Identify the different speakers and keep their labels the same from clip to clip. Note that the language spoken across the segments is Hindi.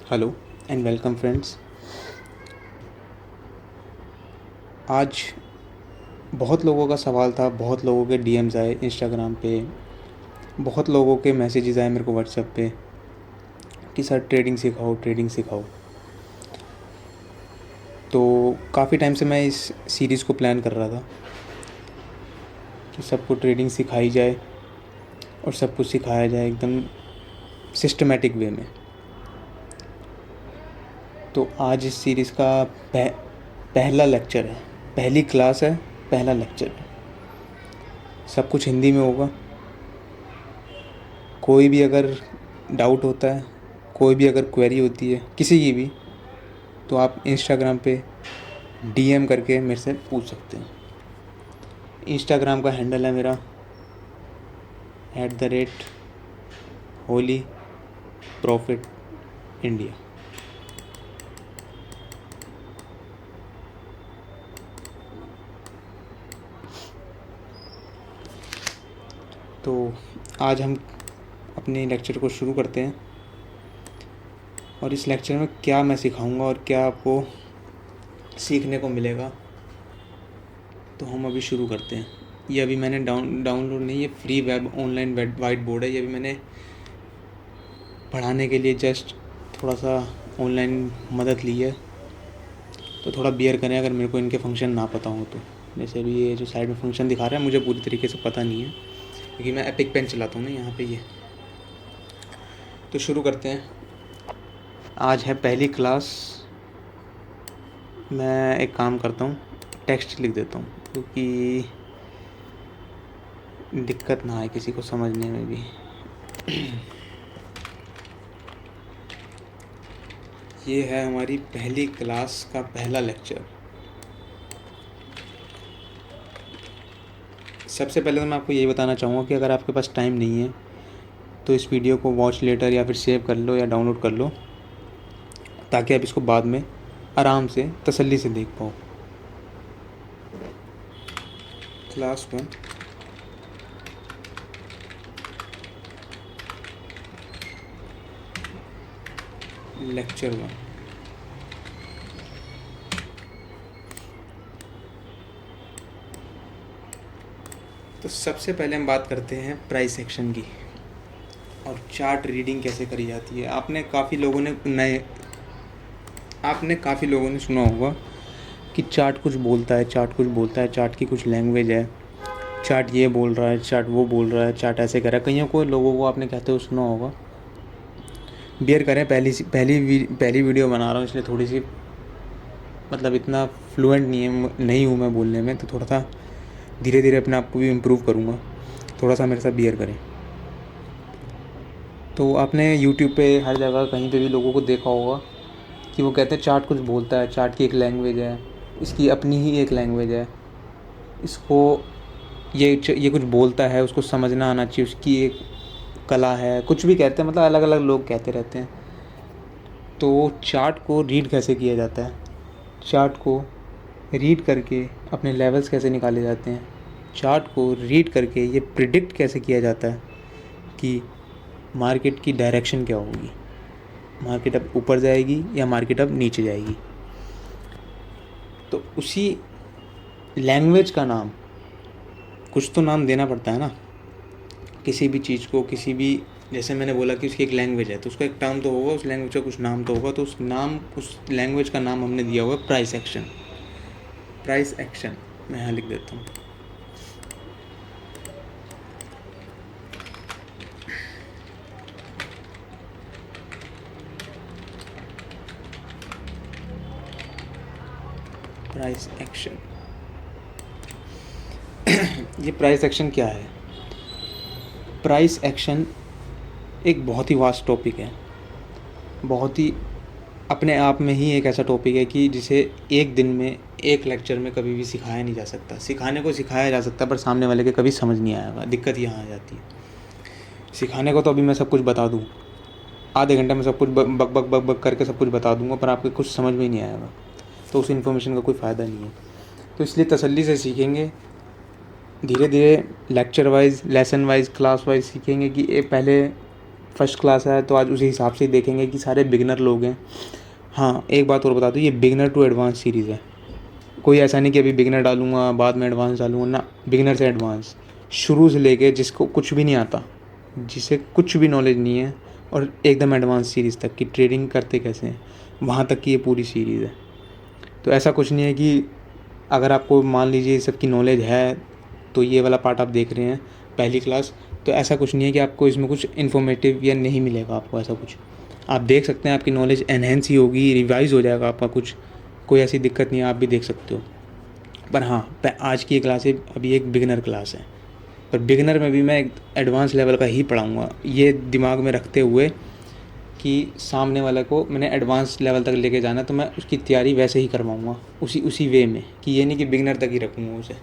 Speaker 1: Hello and welcome friends. आज बहुत लोगों का सवाल था, बहुत लोगों के डीएम्स आए इंस्टाग्राम पे, बहुत लोगों के मैसेजेस आए मेरे को व्हाट्सएप पे कि सर ट्रेडिंग सिखाओ ट्रेडिंग सिखाओ। तो काफ़ी टाइम से मैं इस सीरीज़ को प्लान कर रहा था कि सबको ट्रेडिंग सिखाई जाए और सब कुछ सिखाया जाए एकदम सिस्टमेटिक वे में। तो आज इस सीरीज़ का पहला लेक्चर है, पहली क्लास है, पहला लेक्चर है। सब कुछ हिंदी में होगा। कोई भी अगर डाउट होता है, कोई भी अगर क्वेरी होती है किसी की भी, तो आप इंस्टाग्राम पे डीएम करके मेरे से पूछ सकते हैं। इंस्टाग्राम का हैंडल है मेरा @holyprofitindia। तो आज हम अपने लेक्चर को शुरू करते हैं और इस लेक्चर में क्या मैं सिखाऊंगा और क्या आपको सीखने को मिलेगा, तो हम अभी शुरू करते हैं। ये अभी मैंने डाउनलोड नहीं, ये free web online white board है। ये अभी मैंने पढ़ाने के लिए जस्ट थोड़ा सा ऑनलाइन मदद ली है, तो थोड़ा बियर करें अगर मेरे को इनके फंक्शन ना पता हो तो। जैसे अभी ये जो साइड में फंक्शन दिखा रहा है मुझे पूरी तरीके से पता नहीं है, क्योंकि मैं एपिक पेन चलाता हूँ ना यहाँ पे। ये तो शुरू करते हैं। आज है पहली क्लास। मैं एक काम करता हूँ, टेक्स्ट लिख देता हूँ क्योंकि दिक्कत ना आए किसी को समझने में भी। ये है हमारी पहली क्लास का पहला लेक्चर। सबसे पहले तो मैं आपको यही बताना चाहूँगा कि अगर आपके पास टाइम नहीं है तो इस वीडियो को वॉच लेटर या फिर सेव कर लो या डाउनलोड कर लो, ताकि आप इसको बाद में आराम से तसल्ली से देख पाओ। Class 1 lecture 1। तो सबसे पहले हम बात करते हैं प्राइस एक्शन की और चार्ट रीडिंग कैसे करी जाती है। आपने काफ़ी लोगों ने सुना होगा कि चार्ट कुछ बोलता है, चार्ट कुछ बोलता है, चार्ट की कुछ लैंग्वेज है, चार्ट ये बोल रहा है, चार्ट वो बोल रहा है, चार्ट ऐसे कर रहा है। कईयों को लोगों को आपने कहते हुए सुना होगा। बियर करें, पहली वीडियो बना रहा हूँ, इसलिए थोड़ी सी मतलब इतना फ्लुएंट नहीं हूँ मैं बोलने में, तो थोड़ा सा धीरे धीरे अपने आप को भी इम्प्रूव करूँगा। थोड़ा सा मेरे साथ बियर करें। तो आपने यूट्यूब पे हर जगह कहीं पे भी लोगों को देखा होगा कि वो कहते हैं चार्ट कुछ बोलता है, चार्ट की एक लैंग्वेज है, इसकी अपनी ही एक लैंग्वेज है, इसको ये कुछ बोलता है, उसको समझना आना चाहिए, उसकी एक कला है, कुछ भी कहते हैं, मतलब अलग अलग लोग कहते रहते हैं। तो चार्ट को रीड कैसे किया जाता है, चार्ट को रीड करके अपने लेवल्स कैसे निकाले जाते हैं, चार्ट को रीड करके ये प्रिडिक्ट कैसे किया जाता है कि मार्केट की डायरेक्शन क्या होगी, मार्केट अब ऊपर जाएगी या मार्केट अब नीचे जाएगी। तो उसी लैंग्वेज का नाम, कुछ तो नाम देना पड़ता है ना किसी भी चीज़ को, किसी भी, जैसे मैंने बोला कि उसकी एक लैंग्वेज है तो उसका एक टर्म तो होगा, उस लैंग्वेज का कुछ नाम तो होगा। तो उस लैंग्वेज का नाम हमने दिया हुआ है प्राइस एक्शन। प्राइस एक्शन मैं यहाँ लिख देता हूँ। Price action. ये प्राइस एक्शन क्या है? प्राइस एक्शन एक बहुत ही वास्ट टॉपिक है, बहुत ही अपने आप में ही एक ऐसा टॉपिक है कि जिसे एक दिन में एक लेक्चर में कभी भी सिखाया नहीं जा सकता। सिखाने को सिखाया जा सकता है पर सामने वाले के कभी समझ नहीं आएगा। दिक्कत यहाँ आ जाती है। सिखाने को तो अभी मैं सब कुछ बता दूँ, आधे घंटे में सब कुछ बक बक बक बक करके सब कुछ बता दूँगा, पर आपके कुछ समझ में ही नहीं आएगा, तो उस इन्फॉर्मेशन का कोई फ़ायदा नहीं है। तो इसलिए तसल्ली से सीखेंगे, धीरे धीरे lecture wise, lesson wise, class wise सीखेंगे कि पहले फर्स्ट क्लास है तो आज उसी हिसाब से देखेंगे कि सारे बिगिनर लोग हैं। हाँ, एक बात और बता दूँ, ये बिगिनर टू एडवांस सीरीज़ है। कोई ऐसा नहीं कि अभी बिगिनर डालूंगा बाद में एडवांस डालूंगा ना, बिगिनर से एडवांस, शुरू से लेके जिसको कुछ भी नहीं आता, जिसे कुछ भी नॉलेज नहीं है, और एकदम एडवांस सीरीज़ तक कि ट्रेडिंग करते कैसे हैं, वहाँ तक की ये पूरी सीरीज़ है। तो ऐसा कुछ नहीं है कि अगर आपको मान लीजिए सबकी नॉलेज है तो ये वाला पार्ट आप देख रहे हैं पहली क्लास, तो ऐसा कुछ नहीं है कि आपको इसमें कुछ इन्फॉर्मेटिव या नहीं मिलेगा आपको, ऐसा कुछ आप देख सकते हैं, आपकी नॉलेज एनहेंस ही होगी, रिवाइज़ हो जाएगा आपका कुछ, कोई ऐसी दिक्कत नहीं है, आप भी देख सकते हो। पर हाँ, आज की ये क्लास अभी एक बिगिनर क्लास है, पर बिगिनर में भी मैं एक एडवांस लेवल का ही पढ़ाऊँगा, ये दिमाग में रखते हुए कि सामने वाले को मैंने एडवांस लेवल तक लेके जाना, तो मैं उसकी तैयारी वैसे ही करवाऊँगा, उसी वे में, कि ये नहीं कि बिगिनर तक ही रखूँगा उसे,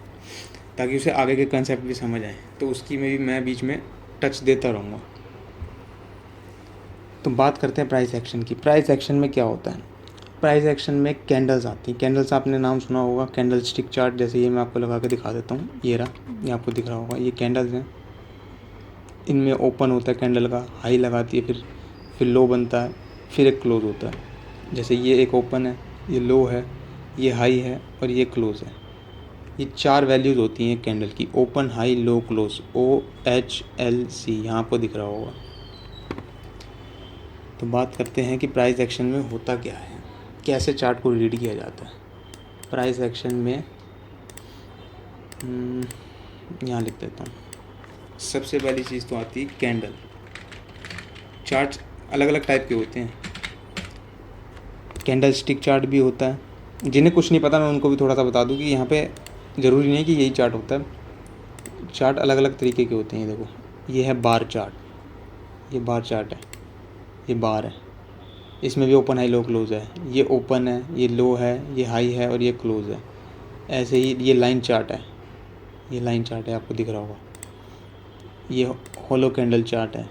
Speaker 1: ताकि उसे आगे के कंसेप्ट भी समझ आए। तो उसकी में भी मैं बीच में टच देता रहूँगा। तो बात करते हैं प्राइस एक्शन की। प्राइस एक्शन में क्या होता है? प्राइस एक्शन में कैंडल्स आती हैं। कैंडल्स आपने नाम सुना होगा, कैंडल स्टिक चार्ट। जैसे ये मैं आपको लगा के दिखा देता हूँ, ये रहा, ये आपको दिख रहा होगा, ये कैंडल्स हैं। इनमें ओपन होता है कैंडल का, हाई लगाती है, फिर लो बनता है, फिर एक क्लोज़ होता है। जैसे ये एक ओपन है, ये लो है, ये हाई है और ये क्लोज़ है। ये 4 वैल्यूज़ होती हैं कैंडल की, ओपन, हाई, लो, क्लोज़, OHLC, यहाँ आपको दिख रहा होगा। तो बात करते हैं कि प्राइस एक्शन में होता क्या है, कैसे चार्ट को रीड किया जाता है। प्राइस एक्शन में यहाँ लिख देता हूँ। सबसे पहली चीज़ तो आती है कैंडल। चार्ट अलग अलग टाइप के होते हैं, कैंडल स्टिक चार्ट भी होता है। जिन्हें कुछ नहीं पता मैं उनको भी थोड़ा सा बता दूँ कि यहाँ पे ज़रूरी नहीं कि यही चार्ट होता है, चार्ट अलग अलग तरीके के होते हैं। ये देखो, ये है बार चार्ट, ये बार चार्ट है, ये बार है, इसमें भी ओपन, हाई, लो, क्लोज़ है। ये ओपन है, ये लो है, ये हाई है और ये क्लोज़ है। ऐसे ही ये लाइन चार्ट है, ये लाइन चार्ट है, आपको दिख रहा होगा। ये होलो कैंडल चार्ट है।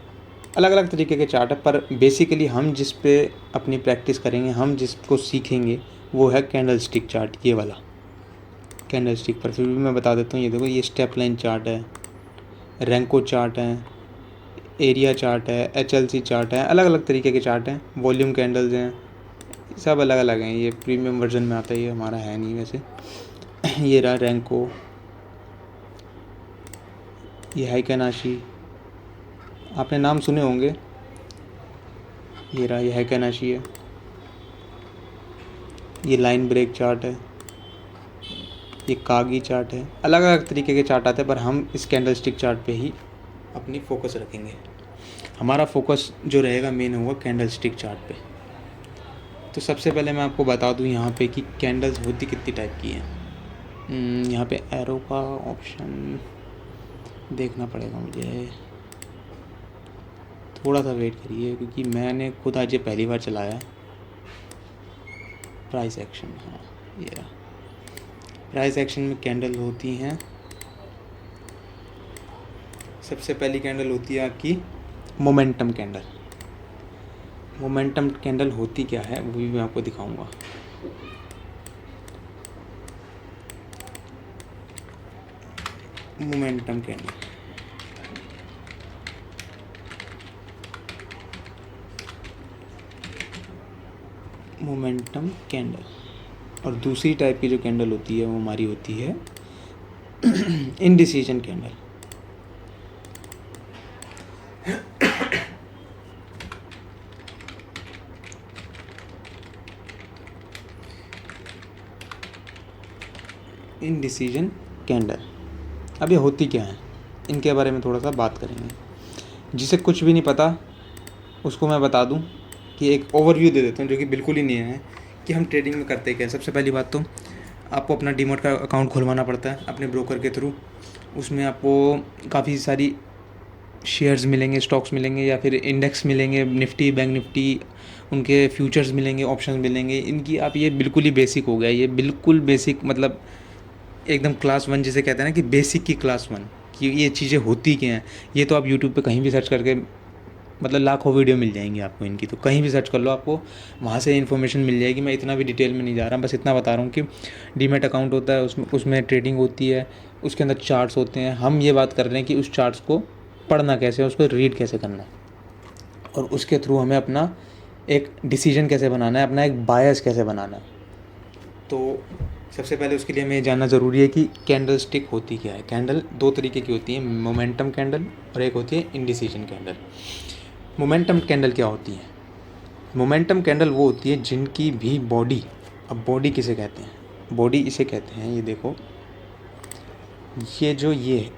Speaker 1: अलग अलग तरीके के चार्ट है, पर बेसिकली हम जिस पे अपनी प्रैक्टिस करेंगे, हम जिसको सीखेंगे, वो है कैंडल स्टिक चार्ट। ये वाला कैंडल स्टिक पर फिर भी मैं बता देता हूँ। ये देखो, ये स्टेप लाइन चार्ट है, रैंको चार्ट है, एरिया चार्ट है, HLC चार्ट है। अलग अलग तरीके के चार्ट हैं। वॉल्यूम कैंडल्स हैं, सब अलग अलग हैं। ये प्रीमियम वर्जन में आता है, ये हमारा है नहीं वैसे। ये रहा रैंको, ये हाइकेनाशी, आपने नाम सुने होंगे। ये रहा, ये हाइकेनाशी है। ये लाइन ब्रेक चार्ट है, ये कागी चार्ट है। अलग अलग तरीके के चार्ट आते हैं, पर हम इस कैंडल स्टिक चार्ट पे ही अपनी फोकस रखेंगे। हमारा फोकस जो रहेगा मेन होगा कैंडल स्टिक चार्ट पे। तो सबसे पहले मैं आपको बता दूं यहाँ पे कि कैंडल्स होती कितनी टाइप की हैं। यहाँ पे एरो का ऑप्शन देखना पड़ेगा मुझे, थोड़ा सा वेट करिए, क्योंकि मैंने खुद आज ये पहली बार चलाया। प्राइस एक्शन, हाँ ये रहा। प्राइस एक्शन में कैंडल होती हैं, सबसे पहली कैंडल होती है आपकी मोमेंटम कैंडल। मोमेंटम कैंडल होती क्या है वो भी मैं आपको दिखाऊंगा। Momentum candle, momentum candle. और दूसरी टाइप की जो कैंडल होती है वो हमारी होती है इनडिसीजन कैंडल। इनडिसीजन कैंडल, अब ये होती क्या है, इनके बारे में थोड़ा सा बात करेंगे। जिसे कुछ भी नहीं पता उसको मैं बता दूं कि एक ओवरव्यू दे देता हूँ, जो कि बिल्कुल ही नहीं है कि हम ट्रेडिंग में करते क्या है। सबसे पहली बात तो आपको अपना डीमैट का अकाउंट खुलवाना पड़ता है अपने ब्रोकर के थ्रू। उसमें आपको काफ़ी सारी शेयर्स मिलेंगे, स्टॉक्स मिलेंगे, या फिर इंडेक्स मिलेंगे, निफ्टी, बैंक निफ्टी, उनके फ्यूचर्स मिलेंगे, ऑप्शंस मिलेंगे। इनकी आप, ये बिल्कुल ही बेसिक हो गया, ये बिल्कुल बेसिक, मतलब एकदम क्लास 1 जिसे कहते हैं ना, कि बेसिक की क्लास 1, कि ये चीज़ें होती क्या हैं। ये तो आप यूट्यूब पे कहीं भी सर्च करके, मतलब लाखों वीडियो मिल जाएंगी आपको इनकी, तो कहीं भी सर्च कर लो, आपको वहाँ से इन्फॉर्मेशन मिल जाएगी। मैं इतना भी डिटेल में नहीं जा रहा, बस इतना बता रहा हूँ कि डीमैट अकाउंट होता है, उसमें ट्रेडिंग होती है, उसके अंदर चार्ट्स होते हैं। हम ये बात कर रहे हैं कि उस चार्ट्स को पढ़ना कैसे है, उसको रीड कैसे करना है। और उसके थ्रू हमें अपना एक डिसीजन कैसे बनाना है, अपना एक बायस कैसे बनाना है। तो सबसे पहले उसके लिए हमें जानना ज़रूरी है कि कैंडल स्टिक होती क्या है। कैंडल दो तरीके की होती है, मोमेंटम कैंडल और एक होती है इंडिसीजन कैंडल। मोमेंटम कैंडल क्या होती है? मोमेंटम कैंडल वो होती है जिनकी भी बॉडी, अब बॉडी किसे कहते हैं? बॉडी इसे कहते हैं, ये देखो, ये जो ये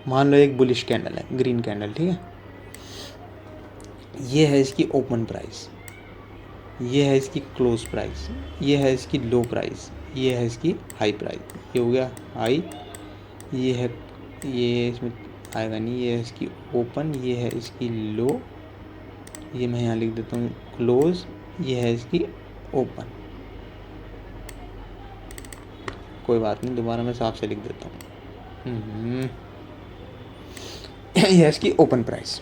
Speaker 1: मान लो एक बुलिश कैंडल है, ग्रीन कैंडल, ठीक है। ये है इसकी ओपन प्राइस, ये है इसकी क्लोज प्राइस, ये है इसकी लो प्राइस, ये है इसकी हाई प्राइस। ये हो गया हाई, ये है, ये इसमें आएगा नहीं, ये है इसकी ओपन, ये है इसकी लो, ये मैं यहाँ लिख देता हूँ क्लोज, ये है इसकी ओपन। कोई बात नहीं, दोबारा मैं साफ से लिख देता हूँ। ये है इसकी ओपन प्राइस।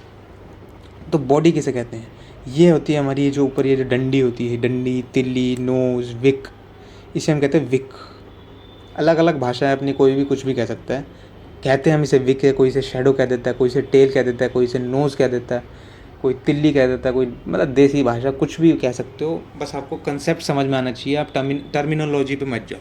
Speaker 1: तो बॉडी किसे कहते हैं? ये होती है हमारी, ये जो ऊपर ये जो डंडी होती है, डंडी, तिल्ली, नोज, विक, इसे हम कहते हैं विक। अलग अलग भाषा है अपनी, कोई भी कुछ भी कह सकता है। कहते हैं हम इसे विक है, कोई इसे शैडो कह देता है, कोई इसे टेल कह देता है, कोई इसे नोज़ कह देता है, कोई तिल्ली कह देता है, कोई मतलब देसी भाषा कुछ भी कह सकते हो, बस आपको कंसेप्ट समझ में आना चाहिए। आप टर्मिनोलॉजी पे मत जाओ।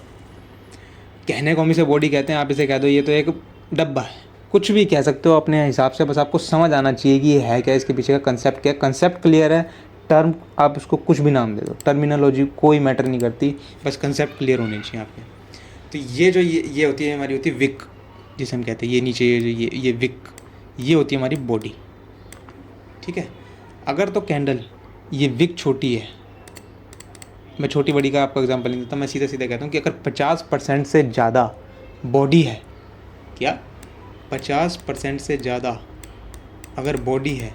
Speaker 1: कहने को हम इसे बॉडी कहते हैं, आप इसे कह दो ये तो एक डब्बा है, कुछ भी कह सकते हो अपने हिसाब से, बस आपको समझ आना चाहिए कि ये है क्या, इसके पीछे का कंसेप्ट क्या है। कंसेप्ट क्लियर है, टर्म आप उसको कुछ भी नाम दे दो, टर्मिनोलॉजी कोई मैटर नहीं करती, बस कंसेप्ट क्लियर होने चाहिए आपके। तो ये जो ये होती है हमारी, होती है विक, जिसे हम कहते हैं, ये नीचे ये विक, ये होती है हमारी बॉडी, ठीक है। अगर तो कैंडल ये विक छोटी है, मैं छोटी बड़ी का आपको एग्जांपल नहीं देता, मैं सीधा सीधा कहता हूँ कि अगर 50% से ज़्यादा बॉडी है, क्या 50% से ज़्यादा अगर बॉडी है,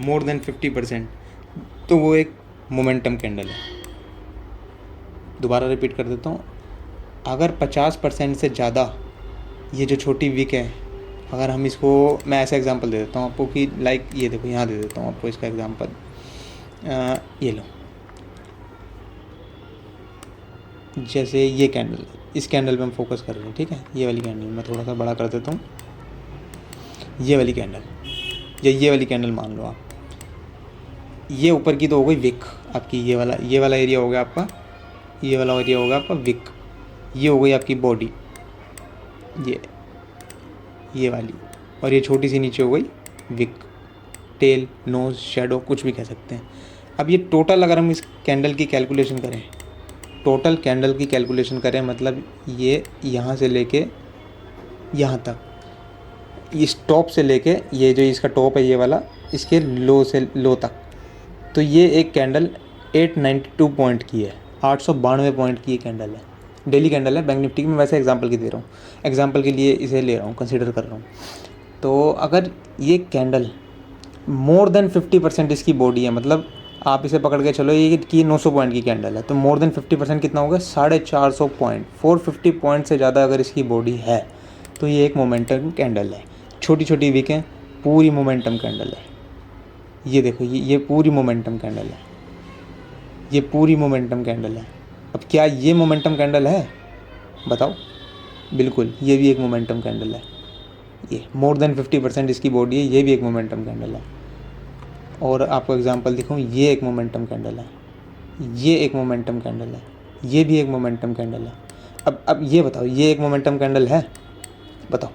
Speaker 1: मोर देन 50%, तो वो एक मोमेंटम कैंडल है। दोबारा रिपीट कर देता हूँ, अगर 50% से ज़्यादा ये जो छोटी विक है, अगर हम इसको, मैं ऐसा एग्जांपल दे देता हूँ आपको कि लाइक ये देखो, यहाँ दे देता हूँ आपको इसका एग्जांपल, ये लो, जैसे ये कैंडल, इस कैंडल पे हम फोकस कर रहे हैं, ठीक है। ये वाली कैंडल मैं थोड़ा सा बड़ा कर देता हूँ, ये वाली कैंडल या ये वाली कैंडल मान लो आप, ये ऊपर की तो हो गई विक आपकी, ये वाला एरिया हो गया आपका, ये वाला एरिया होगा आपका विक, ये हो गई आपकी बॉडी, ये वाली, और ये छोटी सी नीचे हो गई विक, टेल, नोज़, शैडो, कुछ भी कह सकते हैं। अब ये टोटल अगर हम इस कैंडल की कैलकुलेशन करें, टोटल कैंडल की कैलकुलेशन करें, मतलब ये यहाँ से लेके यहाँ तक, इस टॉप से लेके ये जो इसका टॉप है ये वाला, इसके लो से लो तक, तो ये एक कैंडल 892 पॉइंट की है, 892 पॉइंट की कैंडल है। डेली कैंडल है बैंक निफ्टी की, मैं वैसे एग्जांपल की दे रहा हूँ, एग्जांपल के लिए इसे ले रहा हूँ, कंसीडर कर रहा हूँ। तो अगर ये कैंडल मोर देन 50% इसकी बॉडी है, मतलब आप इसे पकड़ के चलो ये कि 900 पॉइंट की कैंडल है, तो मोर देन 50% कितना होगा, 450 पॉइंट, 450 पॉइंट से ज़्यादा अगर इसकी बॉडी है, तो ये एक मोमेंटम कैंडल है। छोटी छोटी विकें, पूरी मोमेंटम कैंडल है। ये देखो, ये पूरी मोमेंटम कैंडल है, ये पूरी मोमेंटम कैंडल है। अब क्या ये मोमेंटम कैंडल है, बताओ? बिल्कुल, ये भी एक मोमेंटम कैंडल है। ये मोर देन 50% इसकी बॉडी है, ये भी एक मोमेंटम कैंडल है। और आपको एग्जांपल दिखाऊं, ये एक मोमेंटम कैंडल है, ये एक मोमेंटम कैंडल है, ये भी एक मोमेंटम कैंडल है। अब ये बताओ, ये एक मोमेंटम कैंडल है? बताओ,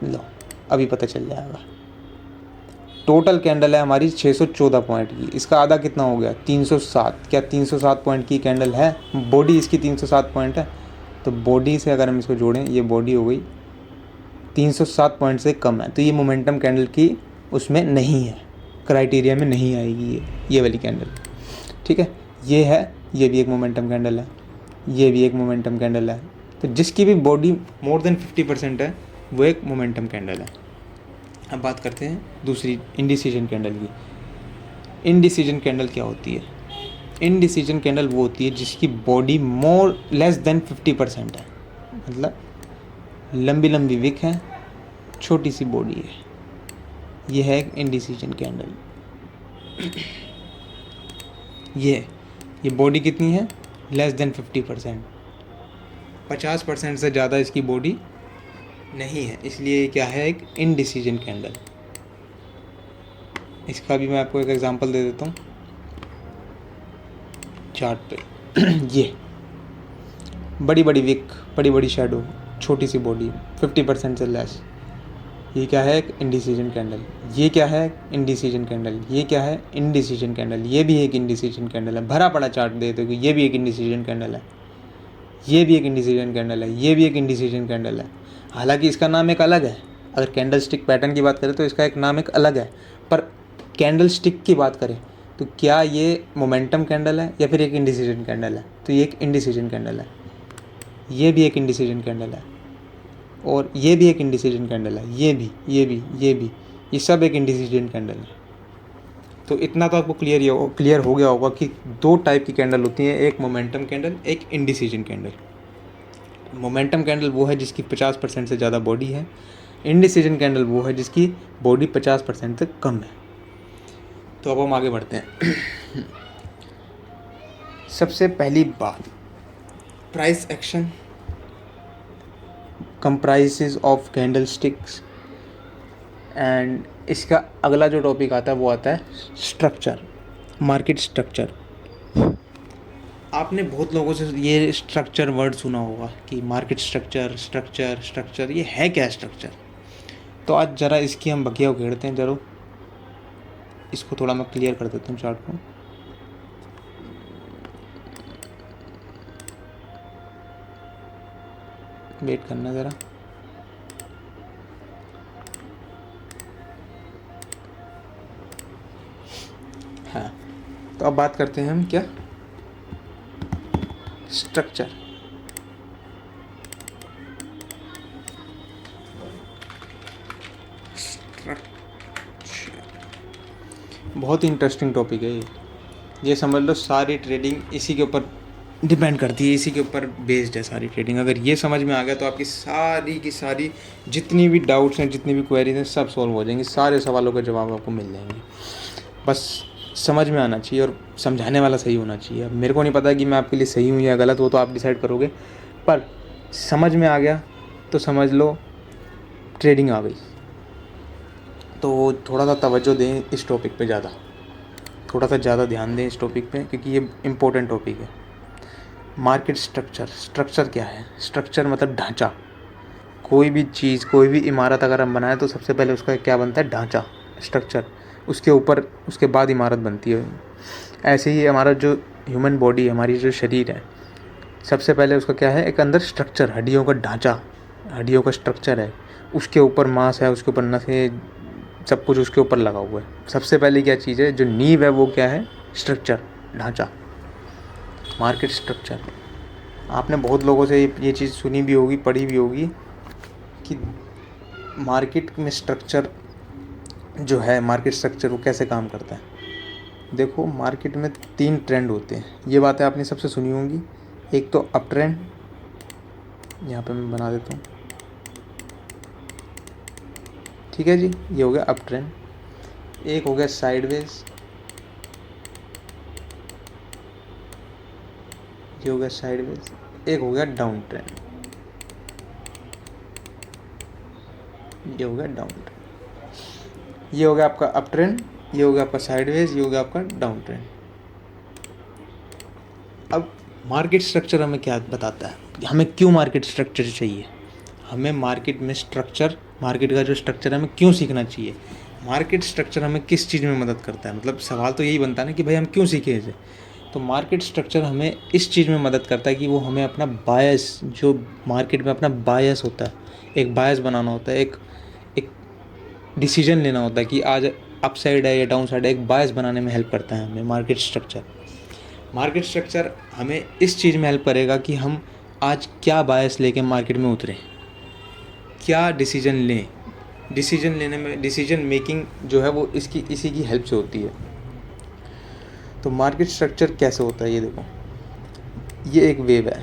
Speaker 1: लो अभी पता चल जाएगा। टोटल कैंडल है हमारी 614 पॉइंट की, इसका आधा कितना हो गया, 307। क्या 307 पॉइंट की कैंडल है? बॉडी इसकी 307 पॉइंट है, तो बॉडी से अगर हम इसको जोड़ें, ये बॉडी हो गई 307 पॉइंट से कम है, तो ये मोमेंटम कैंडल की उसमें नहीं है, क्राइटेरिया में नहीं आएगी ये वाली कैंडल, ठीक है। ये है, ये भी एक मोमेंटम कैंडल है, ये भी एक मोमेंटम कैंडल है। तो जिसकी भी बॉडी मोर देन 50% है, वो एक मोमेंटम कैंडल है। अब बात करते हैं दूसरी, इंडिसीजन कैंडल की। इंडिसीजन कैंडल क्या होती है? इंडिसीजन कैंडल वो होती है जिसकी बॉडी मोर लेस देन 50% है, मतलब लंबी लंबी विक है, छोटी सी बॉडी है, ये है एक इंडिसीजन कैंडल। ये बॉडी कितनी है, लेस देन 50%, 50% से ज़्यादा इसकी बॉडी नहीं है, इसलिए ये क्या है, एक इनडिसीजन कैंडल। इसका भी मैं आपको एक एग्जांपल दे देता हूँ चार्ट पे। ये बड़ी बड़ी विक, बड़ी बड़ी शेडो, छोटी सी बॉडी, 50% से लेस, ये क्या है, एक इनडिसीजन कैंडल। ये क्या है, इनडिसीजन कैंडल। ये क्या है, इनडिसीजन कैंडल। ये भी एक इनडिसीजन कैंडल है। भरा पड़ा चार्ट दे दो कि ये भी एक इनडिसीजन कैंडल है, ये भी एक इनडिसीजन कैंडल है, ये भी एक इनडिसीजन कैंडल है। हालांकि इसका नाम एक अलग है, अगर कैंडल स्टिक पैटर्न की बात करें तो इसका एक नाम एक अलग है, पर कैंडल स्टिक की बात करें तो क्या ये मोमेंटम कैंडल है या फिर एक इनडिसीजन कैंडल है, तो ये एक इनडिसीजन कैंडल है। ये भी एक इनडिसीजन कैंडल है, और ये भी एक इनडिसीजन कैंडल है, ये भी, ये भी, ये सब एक इनडिसीजन कैंडल है। तो इतना तो आपको क्लियर हो गया होगा कि दो टाइप की कैंडल होती हैं, एक मोमेंटम कैंडल, एक इनडिसीजन कैंडल। मोमेंटम कैंडल वो है जिसकी 50% से ज़्यादा बॉडी है, इनडिसीजन कैंडल वो है जिसकी बॉडी 50% से कम है। तो अब हम आगे बढ़ते हैं। सबसे पहली बात, price action comprises of candle sticks, and इसका अगला जो टॉपिक आता है वो आता है स्ट्रक्चर, मार्केट स्ट्रक्चर। आपने बहुत लोगों से ये स्ट्रक्चर वर्ड सुना होगा कि मार्केट स्ट्रक्चर, स्ट्रक्चर, स्ट्रक्चर, ये है क्या स्ट्रक्चर। तो आज ज़रा इसकी हम बगिया उखेड़ते हैं। जरूर इसको थोड़ा मैं क्लियर कर देता हूँ चार्ट को। वेट करना ज़रा। हाँ, तो अब बात करते हैं हम क्या, स्ट्रक्चर। बहुत ही इंटरेस्टिंग टॉपिक है ये समझ लो सारी ट्रेडिंग इसी के ऊपर डिपेंड करती है, इसी के ऊपर बेस्ड है सारी ट्रेडिंग। अगर ये समझ में आ गया तो आपकी सारी की सारी जितनी भी डाउट्स हैं, जितनी भी क्वेरीज हैं, सब सॉल्व हो जाएंगी, सारे सवालों के जवाब आपको मिल जाएंगे। बस समझ में आना चाहिए और समझाने वाला सही होना चाहिए। अब मेरे को नहीं पता कि मैं आपके लिए सही हूँ या गलत, वो तो आप डिसाइड करोगे, पर समझ में आ गया तो समझ लो ट्रेडिंग आ गई। तो थोड़ा सा तवज्जो दें इस टॉपिक पे, थोड़ा सा ज़्यादा ध्यान दें इस टॉपिक पे, क्योंकि ये इम्पोर्टेंट टॉपिक है। मार्केट स्ट्रक्चर, स्ट्रक्चर क्या है, स्ट्रक्चर मतलब ढांचा। कोई भी चीज़, कोई भी इमारत अगर हम बनाएं तो सबसे पहले उसका क्या बनता है, ढांचा, स्ट्रक्चर। उसके ऊपर, उसके बाद इमारत बनती है। ऐसे ही हमारा जो ह्यूमन बॉडी, हमारी जो शरीर है, सबसे पहले उसका क्या है, एक अंदर स्ट्रक्चर, हड्डियों का ढांचा, हड्डियों का स्ट्रक्चर है, उसके ऊपर मांस है, उसके ऊपर नसें, सब कुछ उसके ऊपर लगा हुआ है। सबसे पहले क्या चीज़ है, जो नींव है, वो क्या है, स्ट्रक्चर, ढांचा, मार्केट स्ट्रक्चर। आपने बहुत लोगों से ये चीज़ सुनी भी होगी, पढ़ी भी होगी कि मार्केट में स्ट्रक्चर जो है, मार्केट स्ट्रक्चर वो कैसे काम करता है। देखो, मार्केट में 3 ट्रेंड होते हैं, ये बातें आपने सबसे सुनी होंगी। एक तो अप ट्रेंड, यहाँ पे मैं बना देता हूँ, ठीक है जी, ये हो गया अप ट्रेंड। एक हो गया साइडवेज, ये हो गया साइडवेज। एक हो गया डाउन ट्रेंड, ये हो गया डाउन ट्रेंड। ये हो गया आपका अप ट्रेंड, ये हो गया आपका साइडवेज, ये हो गया आपका डाउन ट्रेंड। अब मार्केट स्ट्रक्चर हमें क्या बताता है, हमें क्यों मार्केट स्ट्रक्चर चाहिए, हमें मार्केट में स्ट्रक्चर, मार्केट का जो स्ट्रक्चर है हमें क्यों सीखना चाहिए, मार्केट स्ट्रक्चर हमें किस चीज़ में मदद करता है। मतलब सवाल तो यही बनता है ना कि भाई हम क्यों सीखें इसे। तो मार्केट स्ट्रक्चर हमें इस चीज़ में मदद करता है कि वो हमें अपना बायस, जो मार्केट में अपना बायस होता है, एक बायस बनाना होता है, एक डिसीजन लेना होता है कि आज अप साइड है या डाउन साइड है, एक बायस बनाने में हेल्प करता है हमें मार्केट स्ट्रक्चर। मार्केट स्ट्रक्चर हमें इस चीज़ में हेल्प करेगा कि हम आज क्या बायस लेके मार्केट में उतरें, क्या डिसीजन लें। डिसीजन लेने में, डिसीजन मेकिंग जो है वो इसी की हेल्प से होती है। तो मार्केट स्ट्रक्चर कैसे होता है, ये देखो, ये एक वेव है,